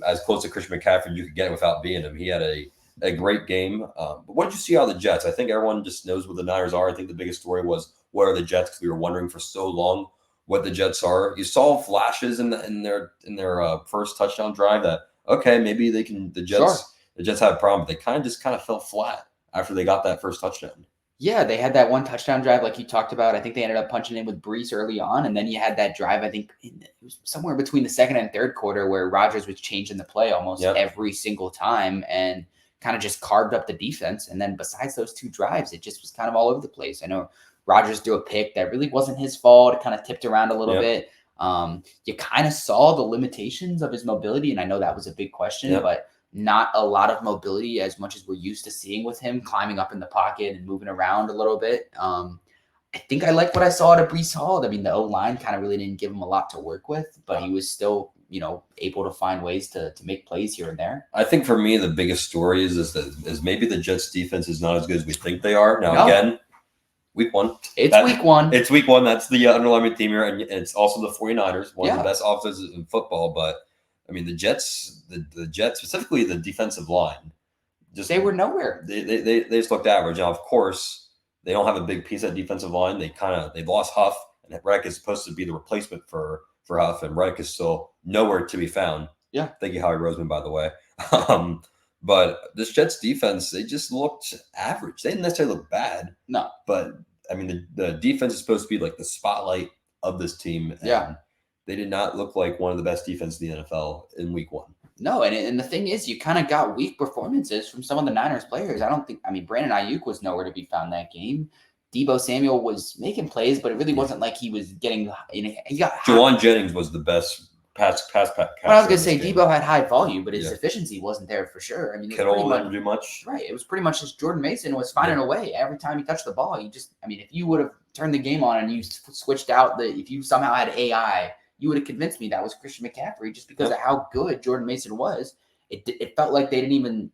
as close to Christian McCaffrey you could get without being him. He had a great game. But what did you see out of the Jets? I think everyone just knows what the Niners are. I think the biggest story was, what are the Jets? Because we were wondering for so long what the Jets are. You saw flashes in their first touchdown drive that, okay, maybe they can. The Jets have a problem, but they kind of fell flat after they got that first touchdown. Yeah, they had that one touchdown drive like you talked about. I think they ended up punching in with Brees early on, and then you had that drive, I think it was somewhere between the second and third quarter, where Rodgers was changing the play almost every single time and kind of just carved up the defense. And then besides those 2 drives, it just was kind of all over the place. I know Rodgers threw a pick that really wasn't his fault. It kind of tipped around a little bit. You kind of saw the limitations of his mobility, and I know that was a big question, but not a lot of mobility as much as we're used to seeing with him, climbing up in the pocket and moving around a little bit. I think I like what I saw at Breece Hall. The O-line kind of really didn't give him a lot to work with, but he was still, able to find ways to make plays here and there. I think for me, the biggest story is maybe the Jets defense is not as good as we think they are. Now, again, week 1. Week 1. It's week 1. That's the underlying theme here. And it's also the 49ers, one of the best offenses in football. But the Jets, the Jets, specifically the defensive line, they were nowhere. They just looked average. Now, of course, they don't have a big piece of defensive line. They lost Huff, and Reddick is supposed to be the replacement for Huff, and Reddick is still nowhere to be found. Yeah. Thank you, Howie Roseman, by the way. But this Jets defense, they just looked average. They didn't necessarily look bad. No. But the defense is supposed to be like the spotlight of this team. And they did not look like one of the best defenses in the NFL in week 1. No, and the thing is, you kind of got weak performances from some of the Niners players. I don't think, Brandon Ayuk was nowhere to be found that game. Debo Samuel was making plays, but it really wasn't like he was getting. He got. Juwan Jennings was the best pass catcher. Well, I was gonna say Debo had high volume, but his Yeah. efficiency wasn't there for sure. I mean, Kittle didn't do much. Right. It was pretty much just Jordan Mason was finding a way every time he touched the ball. If you would have turned the game on and you switched out if you somehow had AI, you would have convinced me that was Christian McCaffrey just because of how good Jordan Mason was. It felt like they didn't even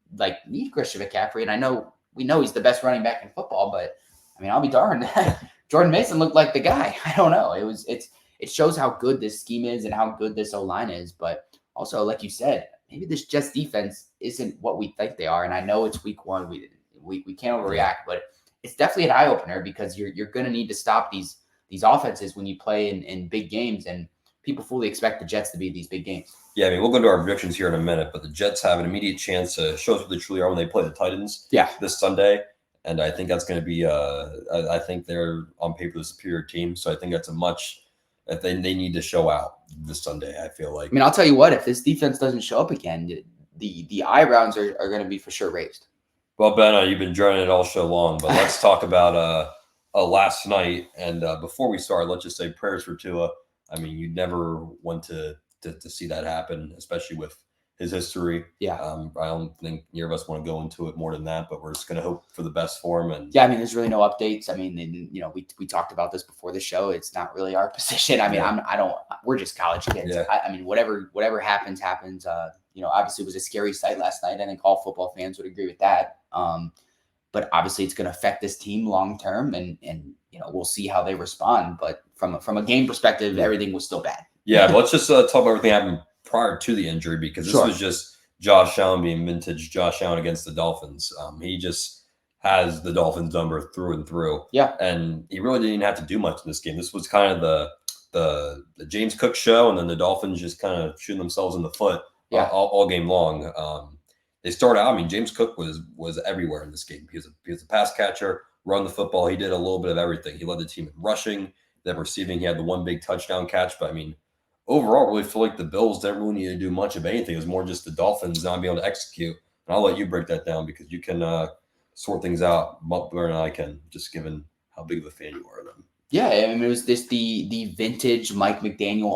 need Christian McCaffrey. And we know he's the best running back in football, but I mean, I'll be darned. Jordan Mason looked like the guy. I don't know. It shows how good this scheme is and how good this O-line is. But also, like you said, maybe this Jets defense isn't what we think they are. And I know it's week one. We can't overreact, but it's definitely an eye-opener because you're going to need to stop these offenses when you play in big games. And people fully expect the Jets to be these big games. Yeah, I mean, we'll go into our predictions here in a minute, but the Jets have an immediate chance to show us what they truly are when they play the Titans this Sunday. And I think that's going to be I think they're on paper the superior team. So I think that's a much that they need to show out this Sunday, I feel like. I mean, I'll tell you what, if this defense doesn't show up again, the eyebrows are going to be for sure raised. Well, Ben, you've been dreading it all show long, but let's talk about last night. And before we start, let's just say prayers for Tua. I mean, you'd never want to see that happen, especially with his history. Yeah. I don't think neither of us want to go into it more than that, but we're just going to hope for the best for him. And yeah, I mean, there's really no updates. I mean, we talked about this before the show. It's not really our position. I mean, we're just college kids. Yeah. I mean, whatever happens. Obviously it was a scary sight last night. I think all football fans would agree with that. But obviously it's going to affect this team long term, and we'll see how they respond. But from a game perspective, everything was still bad. Yeah, but let's just talk about everything happened prior to the injury, because this was just Josh Allen being vintage Josh Allen against the Dolphins. He just has the Dolphins number through and through. Yeah, and he really didn't have to do much in this game. This was kind of the James Cook show, and then the Dolphins just kind of shooting themselves in the foot all game long. They started out. I mean, James Cook was everywhere in this game. He was a pass catcher, run the football. He did a little bit of everything. He led the team in rushing, then receiving. He had the one big touchdown catch. But I mean, overall, I really feel like the Bills didn't really need to do much of anything. It was more just the Dolphins not being able to execute. And I'll let you break that down because you can sort things out much better than I can, just given how big of a fan you are of them. Yeah, I mean, it was the vintage Mike McDaniel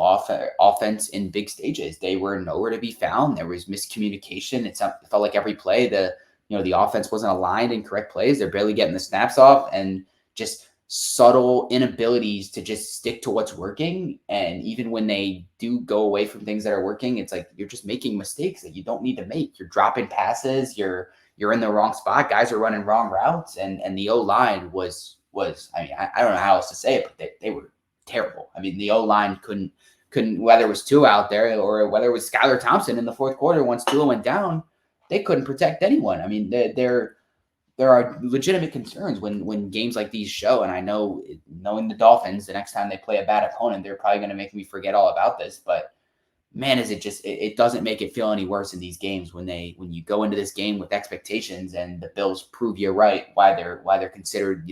offense in big stages. They were nowhere to be found. There was miscommunication. It felt like every play the offense wasn't aligned in correct plays. They're barely getting the snaps off, and just subtle inabilities to just stick to what's working. And even when they do go away from things that are working, it's like you're just making mistakes that you don't need to make. You're dropping passes. You're in the wrong spot. Guys are running wrong routes, and the O-line was I mean, I don't know how else to say it, but they were terrible. I mean, the O-line couldn't whether it was Tua out there or whether it was Skylar Thompson in the fourth quarter once Tua went down, they couldn't protect anyone. I mean, there are legitimate concerns when games like these show. And I know, knowing the Dolphins, the next time they play a bad opponent, they're probably going to make me forget all about this. But man, it doesn't make it feel any worse in these games when you go into this game with expectations and the Bills prove you right, why they're considered,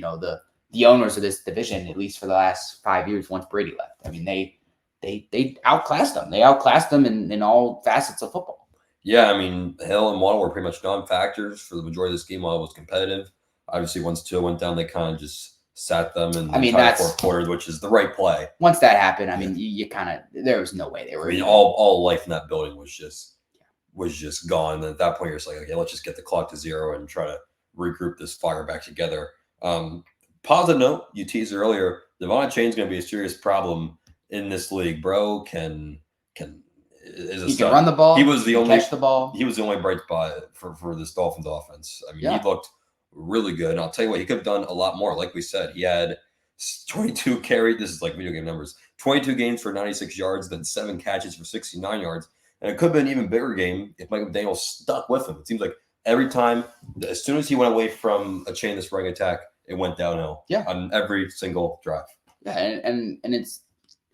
the owners of this division, at least for the last 5 years, once Brady left. I mean, they outclassed them. They outclassed them in all facets of football. Yeah, I mean, Hill and Waddle were pretty much non-factors for the majority of this game while it was competitive. Obviously, once Tua went down, they kind of just sat them in the entire fourth quarter, which is the right play. Once that happened, I mean, you kind of, there was no way they were. I mean, all life in that building was just gone. And at that point, you're just like, okay, let's just get the clock to zero and try to regroup this fire back together. Positive note, you teased earlier, Devon Chain's going to be a serious problem in this league. Bro he can run the ball. He was the only catch the ball. He was the only bright spot for this Dolphins offense. I mean, he looked really good. And I'll tell you what, he could have done a lot more. Like we said, he had 22 carries. This is like video game numbers. 22 games for 96 yards, then 7 catches for 69 yards. And it could have been an even bigger game if Mike McDaniel stuck with him. It seems like every time, as soon as he went away from a chain this running attack, it went downhill. Yeah, on every single drive. Yeah, and it's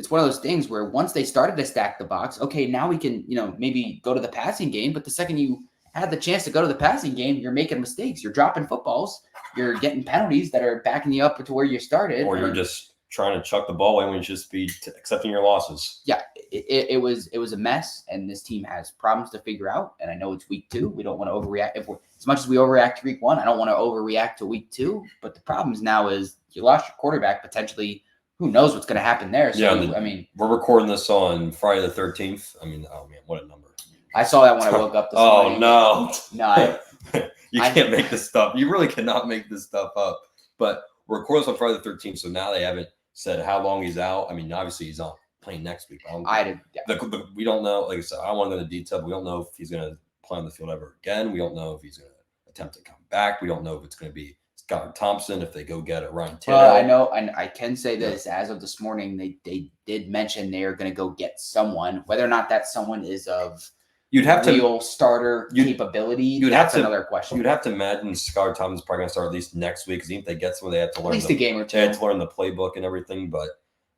one of those things where once they started to stack the box, okay, now we can maybe go to the passing game. But the second you had the chance to go to the passing game, you're making mistakes. You're dropping footballs. You're getting penalties that are backing you up to where you started. Or you're just trying to chuck the ball away when you should just be accepting your losses. Yeah, it was a mess, and this team has problems to figure out. And I know it's week 2. We don't want to overreact. As much as we overreact to week 1, I don't want to overreact to week 2. But the problem now is you lost your quarterback potentially. Who knows what's going to happen there? So Yeah, I mean, we're recording this on Friday the 13th. I mean, oh man, what a number! I saw that when I woke up this morning. Oh no, you can't make this stuff. You really cannot make this stuff up. But we're recording this on Friday the 13th, so now they haven't said how long he's out. I mean, obviously he's not playing next week. We don't know. Like I said, I don't want to go into detail, but we don't know if he's going to play on the field ever again. We don't know if he's going to attempt to come back. We don't know if it's going to be Scott Thompson, if they go get it, Ryan Taylor. Well, I know, and I can say this, as of this morning, they did mention they are going to go get someone. Whether or not that someone is of real starter capability, that's another question. You'd have to imagine Scott Thompson's probably going to start at least next week, because even if they get someone, they have to learn at least a game or two. They have to learn the playbook and everything. But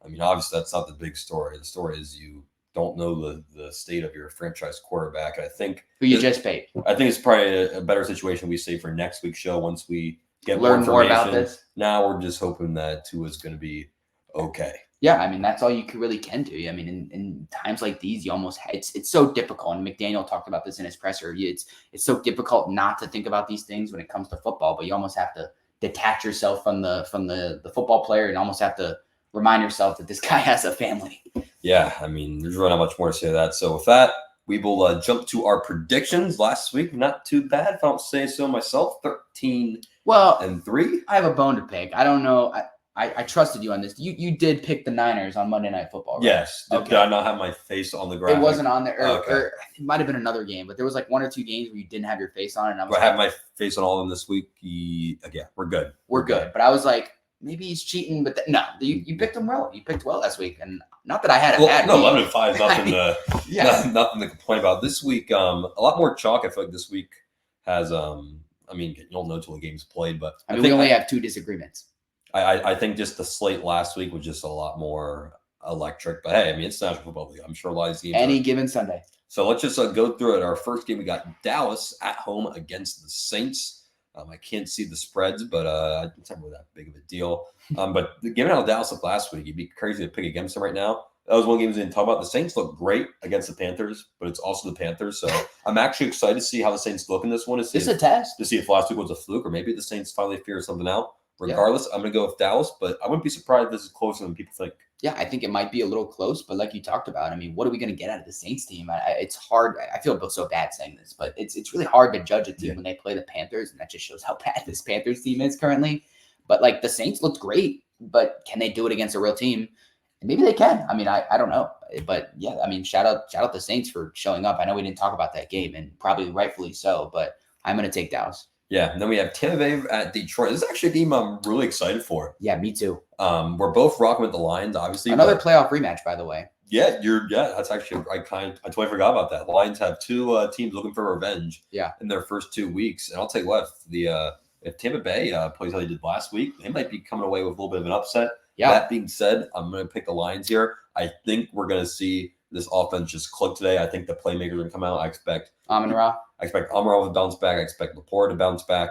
I mean, obviously, that's not the big story. The story is you don't know the state of your franchise quarterback. I think who you just paid. I think it's probably a better situation we say for next week's show once we get learn more about this. Now we're just hoping that Tua is going to be okay. Yeah, I mean, that's all you really can do. I mean, in times like these, you almost it's so difficult. And McDaniel talked about this in his presser. It's so difficult not to think about these things when it comes to football, but you almost have to detach yourself from the football player and almost have to remind yourself that this guy has a family. Yeah, I mean, there's really not much more to say to that. So with that, we will jump to our predictions. Last week, not too bad, if I don't say so myself. 13-3. I have a bone to pick. I don't know. I trusted you on this. You did pick the Niners on Monday Night Football, right? Yes. Okay. Did I not have my face on the graphic? It wasn't on there. Or it might have been another game, but there was like 1 or 2 games where you didn't have your face on it. And I have my face on all of them this week. Yeah, we're good. We're good. But I was like, maybe he's cheating. But no, you picked him well. You picked well last week. And not that I had a bad week. 11-5 is nothing to complain about. This week, a lot more chalk. I feel like this week has, I mean, you don't know until the game's played. But I mean, we only have 2 disagreements. I think just the slate last week was just a lot more electric. But hey, I mean, it's National Football League. I'm sure a lot of these games any given Sunday. So let's just go through it. Our first game, we got Dallas at home against the Saints. I can't see the spreads, but it's not really that big of a deal. But given how Dallas looked last week, it'd be crazy to pick against them right now. That was one game we didn't talk about. The Saints look great against the Panthers, but it's also the Panthers. So I'm actually excited to see how the Saints look in this one. It's a test. To see if last week was a fluke, or maybe the Saints finally figured something out. Regardless, I'm going to go with Dallas, but I wouldn't be surprised if this is closer than people think. Yeah, I think it might be a little close, but like you talked about, I mean, what are we going to get out of the Saints team? It's hard. I feel so bad saying this, but it's really hard to judge a team when they play the Panthers, and that just shows how bad this Panthers team is currently. But like the Saints looked great, but can they do it against a real team? And maybe they can. I mean, I don't know, but yeah, I mean, shout out the Saints for showing up. I know we didn't talk about that game, and probably rightfully so, but I'm going to take Dallas. Yeah, and then we have Tampa Bay at Detroit. This is actually a game I'm really excited for. Yeah, me too. We're both rocking with the Lions, obviously. Another playoff rematch, by the way. Yeah, that's actually I totally forgot about that. The Lions have 2 teams looking for revenge. Yeah. In their first 2 weeks, and I'll tell you what, if Tampa Bay plays how they did last week, they might be coming away with a little bit of an upset. Yeah. That being said, I'm going to pick the Lions here. I think we're going to see this offense just click today. I think the playmakers are going to come out. I expect Amon-Ra to bounce back. I expect Laporte to bounce back.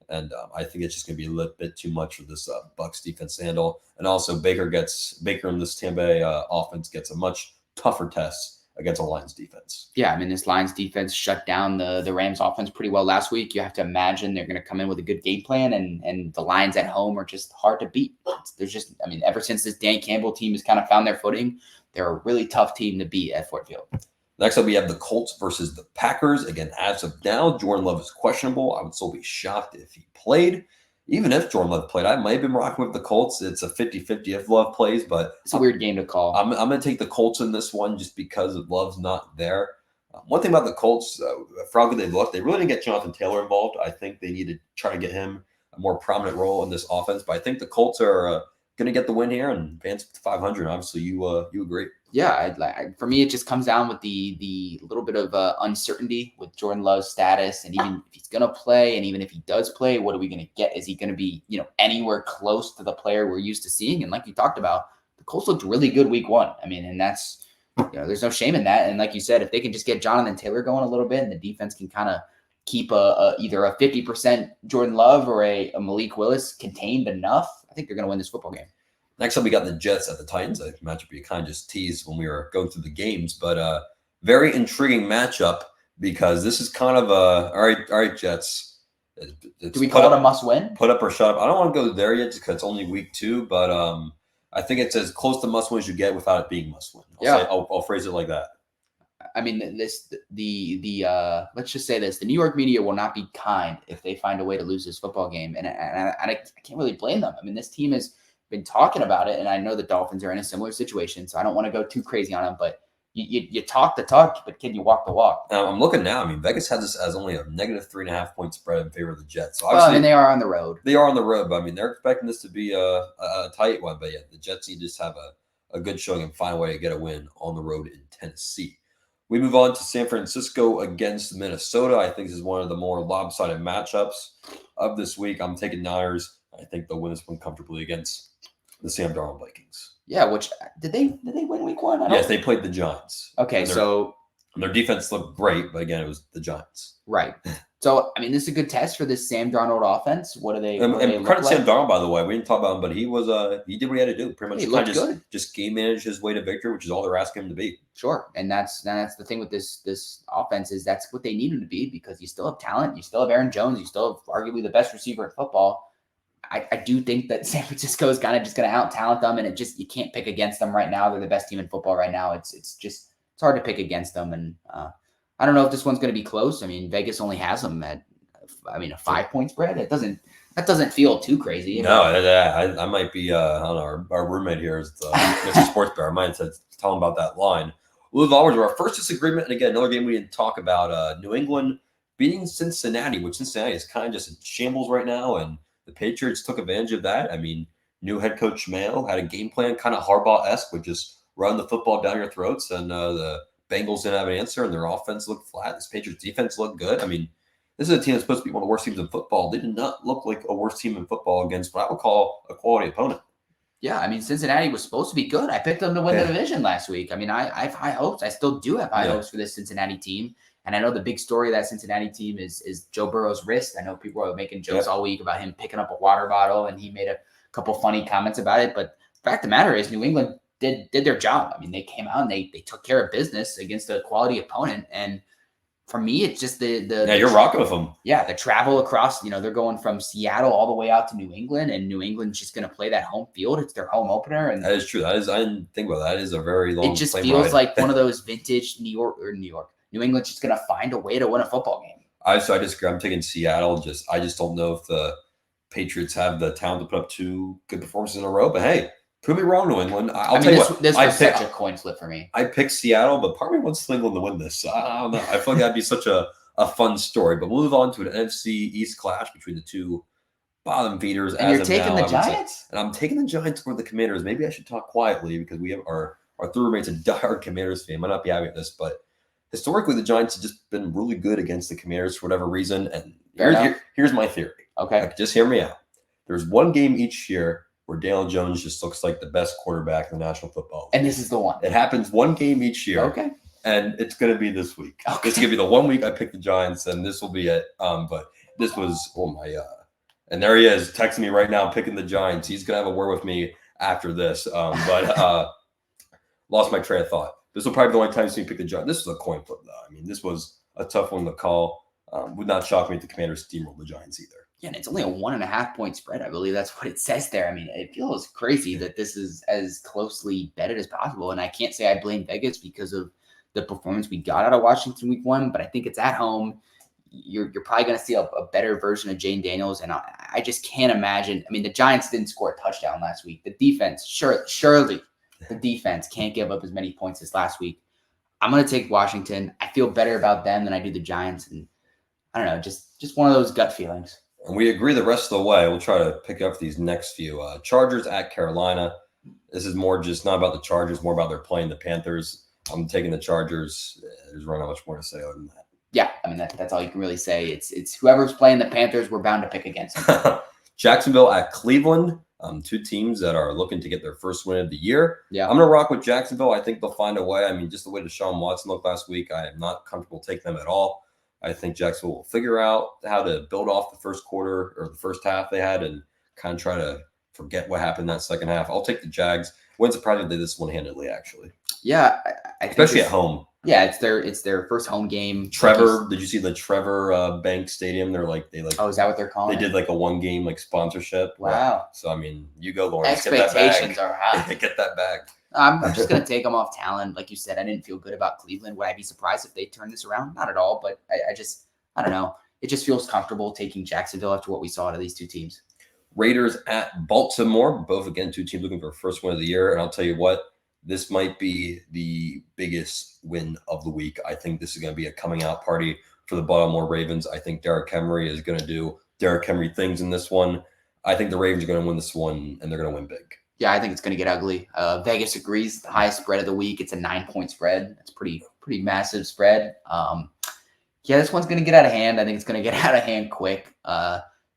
And I think it's just going to be a little bit too much for this Bucs defense to handle. And also Baker in this Tampa Bay offense gets a much tougher test against a Lions defense. Yeah, I mean, this Lions defense shut down the Rams offense pretty well last week. You have to imagine they're going to come in with a good game plan, and the Lions at home are just hard to beat. There's just, I mean, ever since this Dan Campbell team has kind of found their footing, they're a really tough team to beat at Ford Field. Next up, we have the Colts versus the Packers. Again, as of now, Jordan Love is questionable. I would still be shocked if he played. Even if Jordan Love played, I might have been rocking with the Colts. It's a 50-50 if Love plays, but it's a weird game to call. I'm going to take the Colts in this one just because Love's not there. One thing about the Colts, for how good they've looked, they really didn't get Jonathan Taylor involved. I think they need to try to get him a more prominent role in this offense, but I think the Colts are going to get the win here and advance to 500. Obviously, you agree. Yeah, for me, it just comes down with the little bit of uncertainty with Jordan Love's status, and even if he's going to play, and even if he does play, what are we going to get? Is he going to be anywhere close to the player we're used to seeing? And like you talked about, the Colts looked really good week 1. I mean, and that's there's no shame in that. And like you said, if they can just get Jonathan Taylor going a little bit, and the defense can kind of keep either a 50% Jordan Love or a Malik Willis contained enough, I think they're going to win this football game. Next up, we got the Jets at the Titans. A matchup you kind of just teased when we were going through the games, but very intriguing matchup because this is kind of a all right, Jets. Do we call it a must-win? Put up or shut up. I don't want to go there yet just because it's only week 2, but I think it's as close to must-win as you get without it being must-win. I'll phrase it like that. I mean, let's just say this: the New York media will not be kind if they find a way to lose this football game, and I can't really blame them. I mean, this team has been talking about it, and I know the Dolphins are in a similar situation, so I don't want to go too crazy on them, but you talk the talk, but can you walk the walk? I'm looking now. I mean, Vegas has this as only a -3.5 point spread in favor of the Jets. So I mean, they are on the road. They are on the road, but I mean, they're expecting this to be a tight one. But yeah, the Jets need to just have a good showing and find a way to get a win on the road in Tennessee. We move on to San Francisco against Minnesota. I think this is one of the more lopsided matchups of this week. I'm taking Niners. I think they'll win this one comfortably against the Sam Darnold Vikings. Yeah, which did they win week 1? Yes, they played the Giants. Okay, so their defense looked great, but again, it was the Giants. Right. So, I mean, this is a good test for this Sam Darnold offense. What do they? And credit Sam Darnold, by the way. We didn't talk about him, but he did what he had to do. Pretty much, just game manage his way to victory, which is all they're asking him to be. Sure, and that's the thing with this offense is that's what they need him to be because you still have talent, you still have Aaron Jones, you still have arguably the best receiver in football. I do think that San Francisco is kind of just going to out talent them, and you can't pick against them right now. They're the best team in football right now. It's hard to pick against them, and I don't know if this one's going to be close. I mean, Vegas only has them at a 5-point spread. That doesn't feel too crazy. No, I might be I don't know, our roommate here is Mr. Sports Bear. I might have to tell him about that line. We'll move onwards to our first disagreement, and again, another game we didn't talk about. New England beating Cincinnati, which Cincinnati is kind of just in shambles right now, and the Patriots took advantage of that. I mean, new head coach Mayo had a game plan, kind of Harbaugh-esque, with just run the football down your throats, and the Bengals didn't have an answer, and their offense looked flat. This Patriots defense looked good. I mean, this is a team that's supposed to be one of the worst teams in football. They did not look like a worse team in football against what I would call a quality opponent. Yeah, I mean, Cincinnati was supposed to be good. I picked them to win the division last week. I mean, I have high hopes. I still do have high hopes for this Cincinnati team. And I know the big story of that Cincinnati team is Joe Burrow's wrist. I know people are making jokes all week about him picking up a water bottle, and he made a couple funny comments about it. But the fact of the matter is New England did their job. I mean, they came out and they took care of business against a quality opponent. And for me, it's just you're rocking with them. Yeah, the travel across, they're going from Seattle all the way out to New England, and New England's just going to play that home field. It's their home opener. And that is true. I didn't think about that. That is a very long. It just feels like one of those vintage New England's just going to find a way to win a football game. I disagree. I'm taking Seattle. I just don't know if the Patriots have the talent to put up 2 good performances in a row. But hey, prove me wrong, New England. I'll tell you what. This was such a coin flip for me. I picked Seattle, but part of me wants New England to win this. I don't know. I feel like that'd be such a fun story. But we'll move on to an NFC East clash between the two bottom feeders. And you're taking the Giants? And I'm taking the Giants over the Commanders. Maybe I should talk quietly because we have our 3 roommates a diehard Commanders fan. Might not be happy with this, but historically, the Giants have just been really good against the Commanders for whatever reason. And here's my theory. Okay. Like, just hear me out. There's one game each year where Daniel Jones just looks like the best quarterback in the National Football League. And this is the one. It happens one game each year. Okay. And it's going to be this week. Okay. It's going to be the 1 week I picked the Giants, and this will be it. But this was, and there he is texting me right now, picking the Giants. He's going to have a word with me after this. But lost my train of thought. This will probably be the only time you see me pick the Giants. This was a coin flip, though. I mean, this was a tough one to call. Would not shock me if the Commanders steamrolled the Giants either. Yeah, and it's only a 1.5 point spread. I believe that's what it says there. I mean, it feels crazy that this is as closely betted as possible. And I can't say I blame Vegas because of the performance we got out of Washington week 1, but I think it's at home. You're probably going to see a better version of Jane Daniels. And I just can't imagine. I mean, the Giants didn't score a touchdown last week. The defense, surely the defense can't give up as many points as last week. I'm going to take Washington. I feel better about them than I do the Giants. And I don't know, just one of those gut feelings. And we agree the rest of the way. We'll try to pick up these next few. Chargers at Carolina. This is more just not about the Chargers, more about they're playing the Panthers. I'm taking the Chargers. There's not much more to say other than that. Yeah, I mean, that's all you can really say. It's whoever's playing the Panthers, we're bound to pick against them. Jacksonville at Cleveland. 2 teams that are looking to get their first win of the year. Yeah, I'm going to rock with Jacksonville. I think they'll find a way. I mean, just the way Deshaun Watson looked last week, I am not comfortable taking them at all. I think Jacksonville will figure out how to build off the first quarter or the first half they had and kind of try to forget what happened in that second half. I'll take the Jags. Wouldn't surprise me if they did this one handedly, actually. Yeah, I think Especially at home. Yeah, it's their first home game. Trevor, did you see the Trevor Bank Stadium? Oh, is that what they're calling? They did like a 1 game like sponsorship. Wow. So I mean, you go, Lawrence. Expectations are high. Get that bag. I'm just gonna take them off talent. Like you said, I didn't feel good about Cleveland. Would I be surprised if they turn this around? Not at all. But I don't know. It just feels comfortable taking Jacksonville after what we saw out of these two teams. Raiders at Baltimore, both again 2 teams looking for first win of the year. And I'll tell you what, this might be the biggest win of the week. I think this is going to be a coming out party for the Baltimore Ravens. I think Derrick Henry is going to do Derrick Henry things in this one. I think the Ravens are going to win this one, and they're going to win big. Yeah, I think it's going to get ugly. Vegas agrees. The highest spread of the week. It's a 9-point spread. That's pretty massive spread. Yeah, this one's going to get out of hand. I think it's going to get out of hand quick.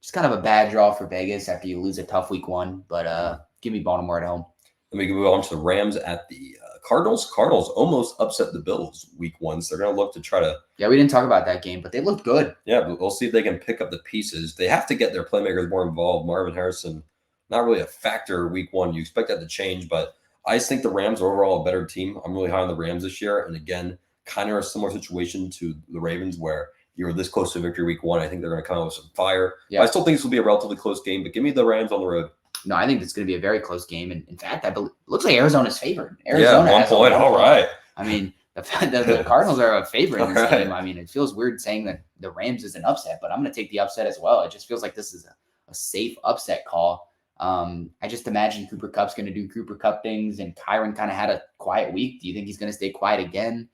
Just kind of a bad draw for Vegas after you lose a tough week 1. But give me Baltimore at home. Then we can move on to the Rams at the Cardinals. Cardinals almost upset the Bills week 1, so they're going to look to try to. Yeah, we didn't talk about that game, but they looked good. Yeah, but we'll see if they can pick up the pieces. They have to get their playmakers more involved. Marvin Harrison, not really a factor week 1. You expect that to change, but I just think the Rams are overall a better team. I'm really high on the Rams this year. And again, kind of a similar situation to the Ravens where you were this close to victory week 1. I think they're going to come out with some fire. Yeah. But I still think this will be a relatively close game, but give me the Rams on the road. No, I think it's going to be a very close game. And in fact, it looks like Arizona's favored. Arizona 1 point. All right. I mean, the Cardinals are a favorite in this game. I mean, it feels weird saying that the Rams is an upset, but I'm going to take the upset as well. It just feels like this is a safe upset call. I just imagine Cooper Kupp's going to do Cooper Kupp things, and Kyron kind of had a quiet week. Do you think he's going to stay quiet again?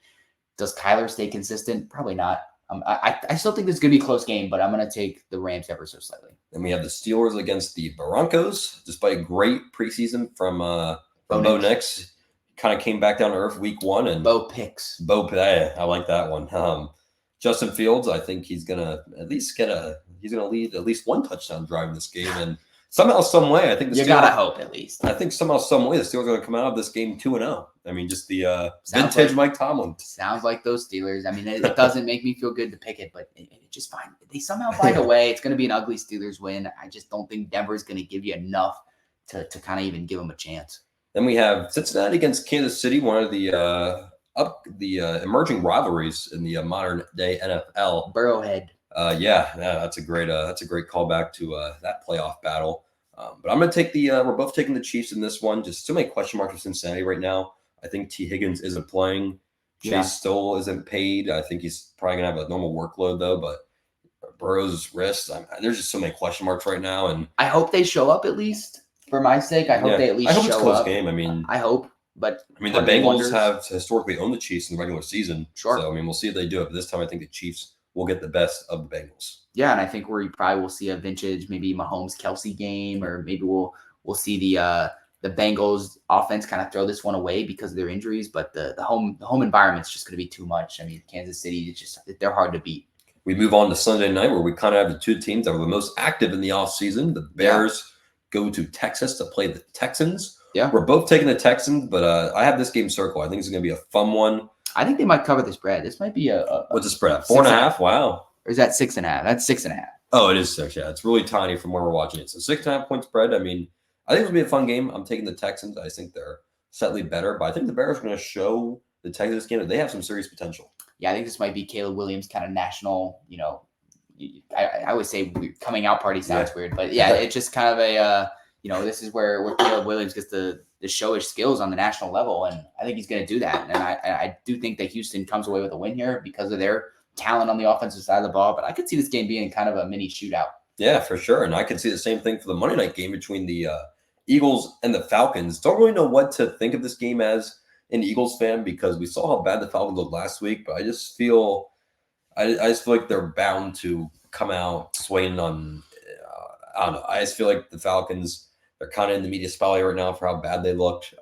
Does Kyler stay consistent? Probably not. I still think this is going to be a close game, but I'm going to take the Rams ever so slightly. Then we have the Steelers against the Broncos. Despite great preseason from Bo Nix, kind of came back down to earth week 1. And Bo picks. I like that one. Justin Fields, I think he's going to at least he's going to lead at least 1 touchdown drive in this game. And somehow, some way, I think you gotta hope at least. I think somehow, some way, the Steelers are going to come out of this game 2-0. I mean, just the vintage Mike Tomlin. Sounds like those Steelers. I mean, it doesn't make me feel good to pick it, but it just fine. They somehow find a way. It's going to be an ugly Steelers win. I just don't think Denver's going to give you enough to kind of even give them a chance. Then we have Cincinnati against Kansas City, one of the emerging rivalries in the modern day NFL. Burrowhead. That's a great callback to that playoff battle. But I'm going to take we're both taking the Chiefs in this one. Just so many question marks for Cincinnati right now. I think T. Higgins isn't playing. Chase still isn't paid. I think he's probably going to have a normal workload though, but Burrow's wrist, there's just so many question marks right now. And I hope they show up at least for my sake. I hope they at least show up. I hope it's a close game. I mean, I hope, but I mean, the Bengals have historically owned the Chiefs in the regular season. Sure. So, I mean, we'll see if they do it. But this time I think the Chiefs will get the best of the Bengals. Yeah, and I think we probably will see a vintage, maybe Mahomes-Kelsey game, or maybe we'll see the Bengals offense kind of throw this one away because of their injuries. But the home environment's just going to be too much. I mean, Kansas City, they're hard to beat. We move on to Sunday night where we kind of have the 2 teams that were the most active in the offseason. The Bears go to Texas to play the Texans. Yeah, we're both taking the Texans, but I have this game circled. I think it's going to be a fun one. I think they might cover the spread. This might be what's the spread? 4.5? Wow. Or is that 6.5? That's 6.5. Oh, it is 6. Yeah, it's really tiny from where we're watching it. So 6.5 point spread. I mean, I think it'll be a fun game. I'm taking the Texans. I think they're slightly better, but I think the Bears are going to show the Texans game that they have some serious potential. Yeah, I think this might be Caleb Williams' kind of national. I would say coming out party sounds weird, but it's just kind of a this is where Caleb Williams gets to show his skills on the national level, and I think he's going to do that. And I do think that Houston comes away with a win here because of their talent on the offensive side of the ball, but I could see this game being kind of a mini shootout. Yeah, for sure. And I could see the same thing for the Monday night game between the Eagles and the Falcons. Don't really know what to think of this game as an Eagles fan because we saw how bad the Falcons looked last week, but I just feel like they're bound to come out swaying on I don't know. I just feel like the Falcons, they're kind of in the media spotlight right now for how bad they looked.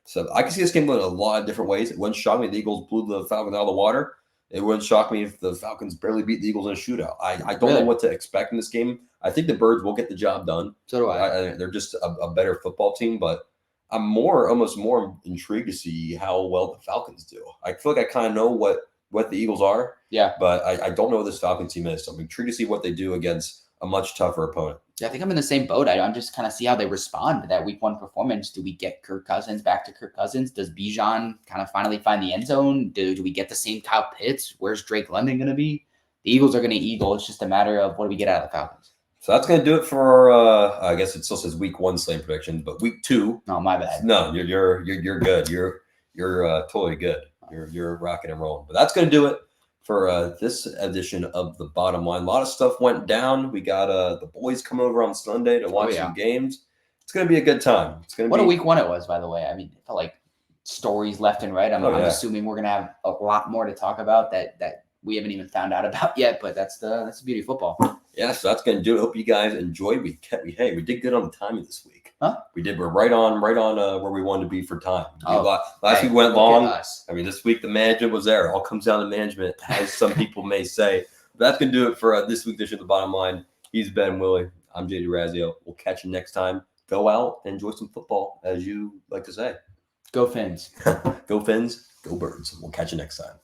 So I can see this game going a lot of different ways. It wouldn't shock me if the Eagles blew the Falcons out of the water. It wouldn't shock me if the Falcons barely beat the Eagles in a shootout. I don't know what to expect in this game. I think the Birds will get the job done. So do I. They're just a better football team, but I'm almost more intrigued to see how well the Falcons do. I feel like I kind of know what the Eagles are. Yeah. But I don't know what this Falcons team is. So I'm intrigued to see what they do against a much tougher opponent. Yeah, I think I'm in the same boat. I'm just kind of see how they respond to that week 1 performance. Do we get Kirk Cousins back to Kirk Cousins? Does Bijan kind of finally find the end zone? Do we get the same Kyle Pitts? Where's Drake London going to be? The Eagles are going to eagle. It's just a matter of what do we get out of the Falcons. So that's going to do it for our, I guess it still says week 1 slam prediction, but week 2. Oh, my bad. No, you're good. You're totally good. You're rocking and rolling. But that's going to do it for this edition of the Bottom Line. A lot of stuff went down. We got the boys come over on Sunday to watch some games. It's going to be a good time. It's going to be a week 1 it was, by the way. I mean, it felt like stories left and right. I'm assuming we're going to have a lot more to talk about that we haven't even found out about yet. But that's the beauty of football. Yeah, so that's going to do it. Hope you guys enjoy. We did good on the timing this week. Huh? We did. We're right on where we wanted to be for time. Last week went long. I mean, this week the management was there. It all comes down to management, as some people may say. But that's going to do it for this week's edition of The Bottom Line. He's Ben Willey. I'm J. Dorazio. We'll catch you next time. Go out and enjoy some football, as you like to say. Go Fins. Go Fins. Go Birds. We'll catch you next time.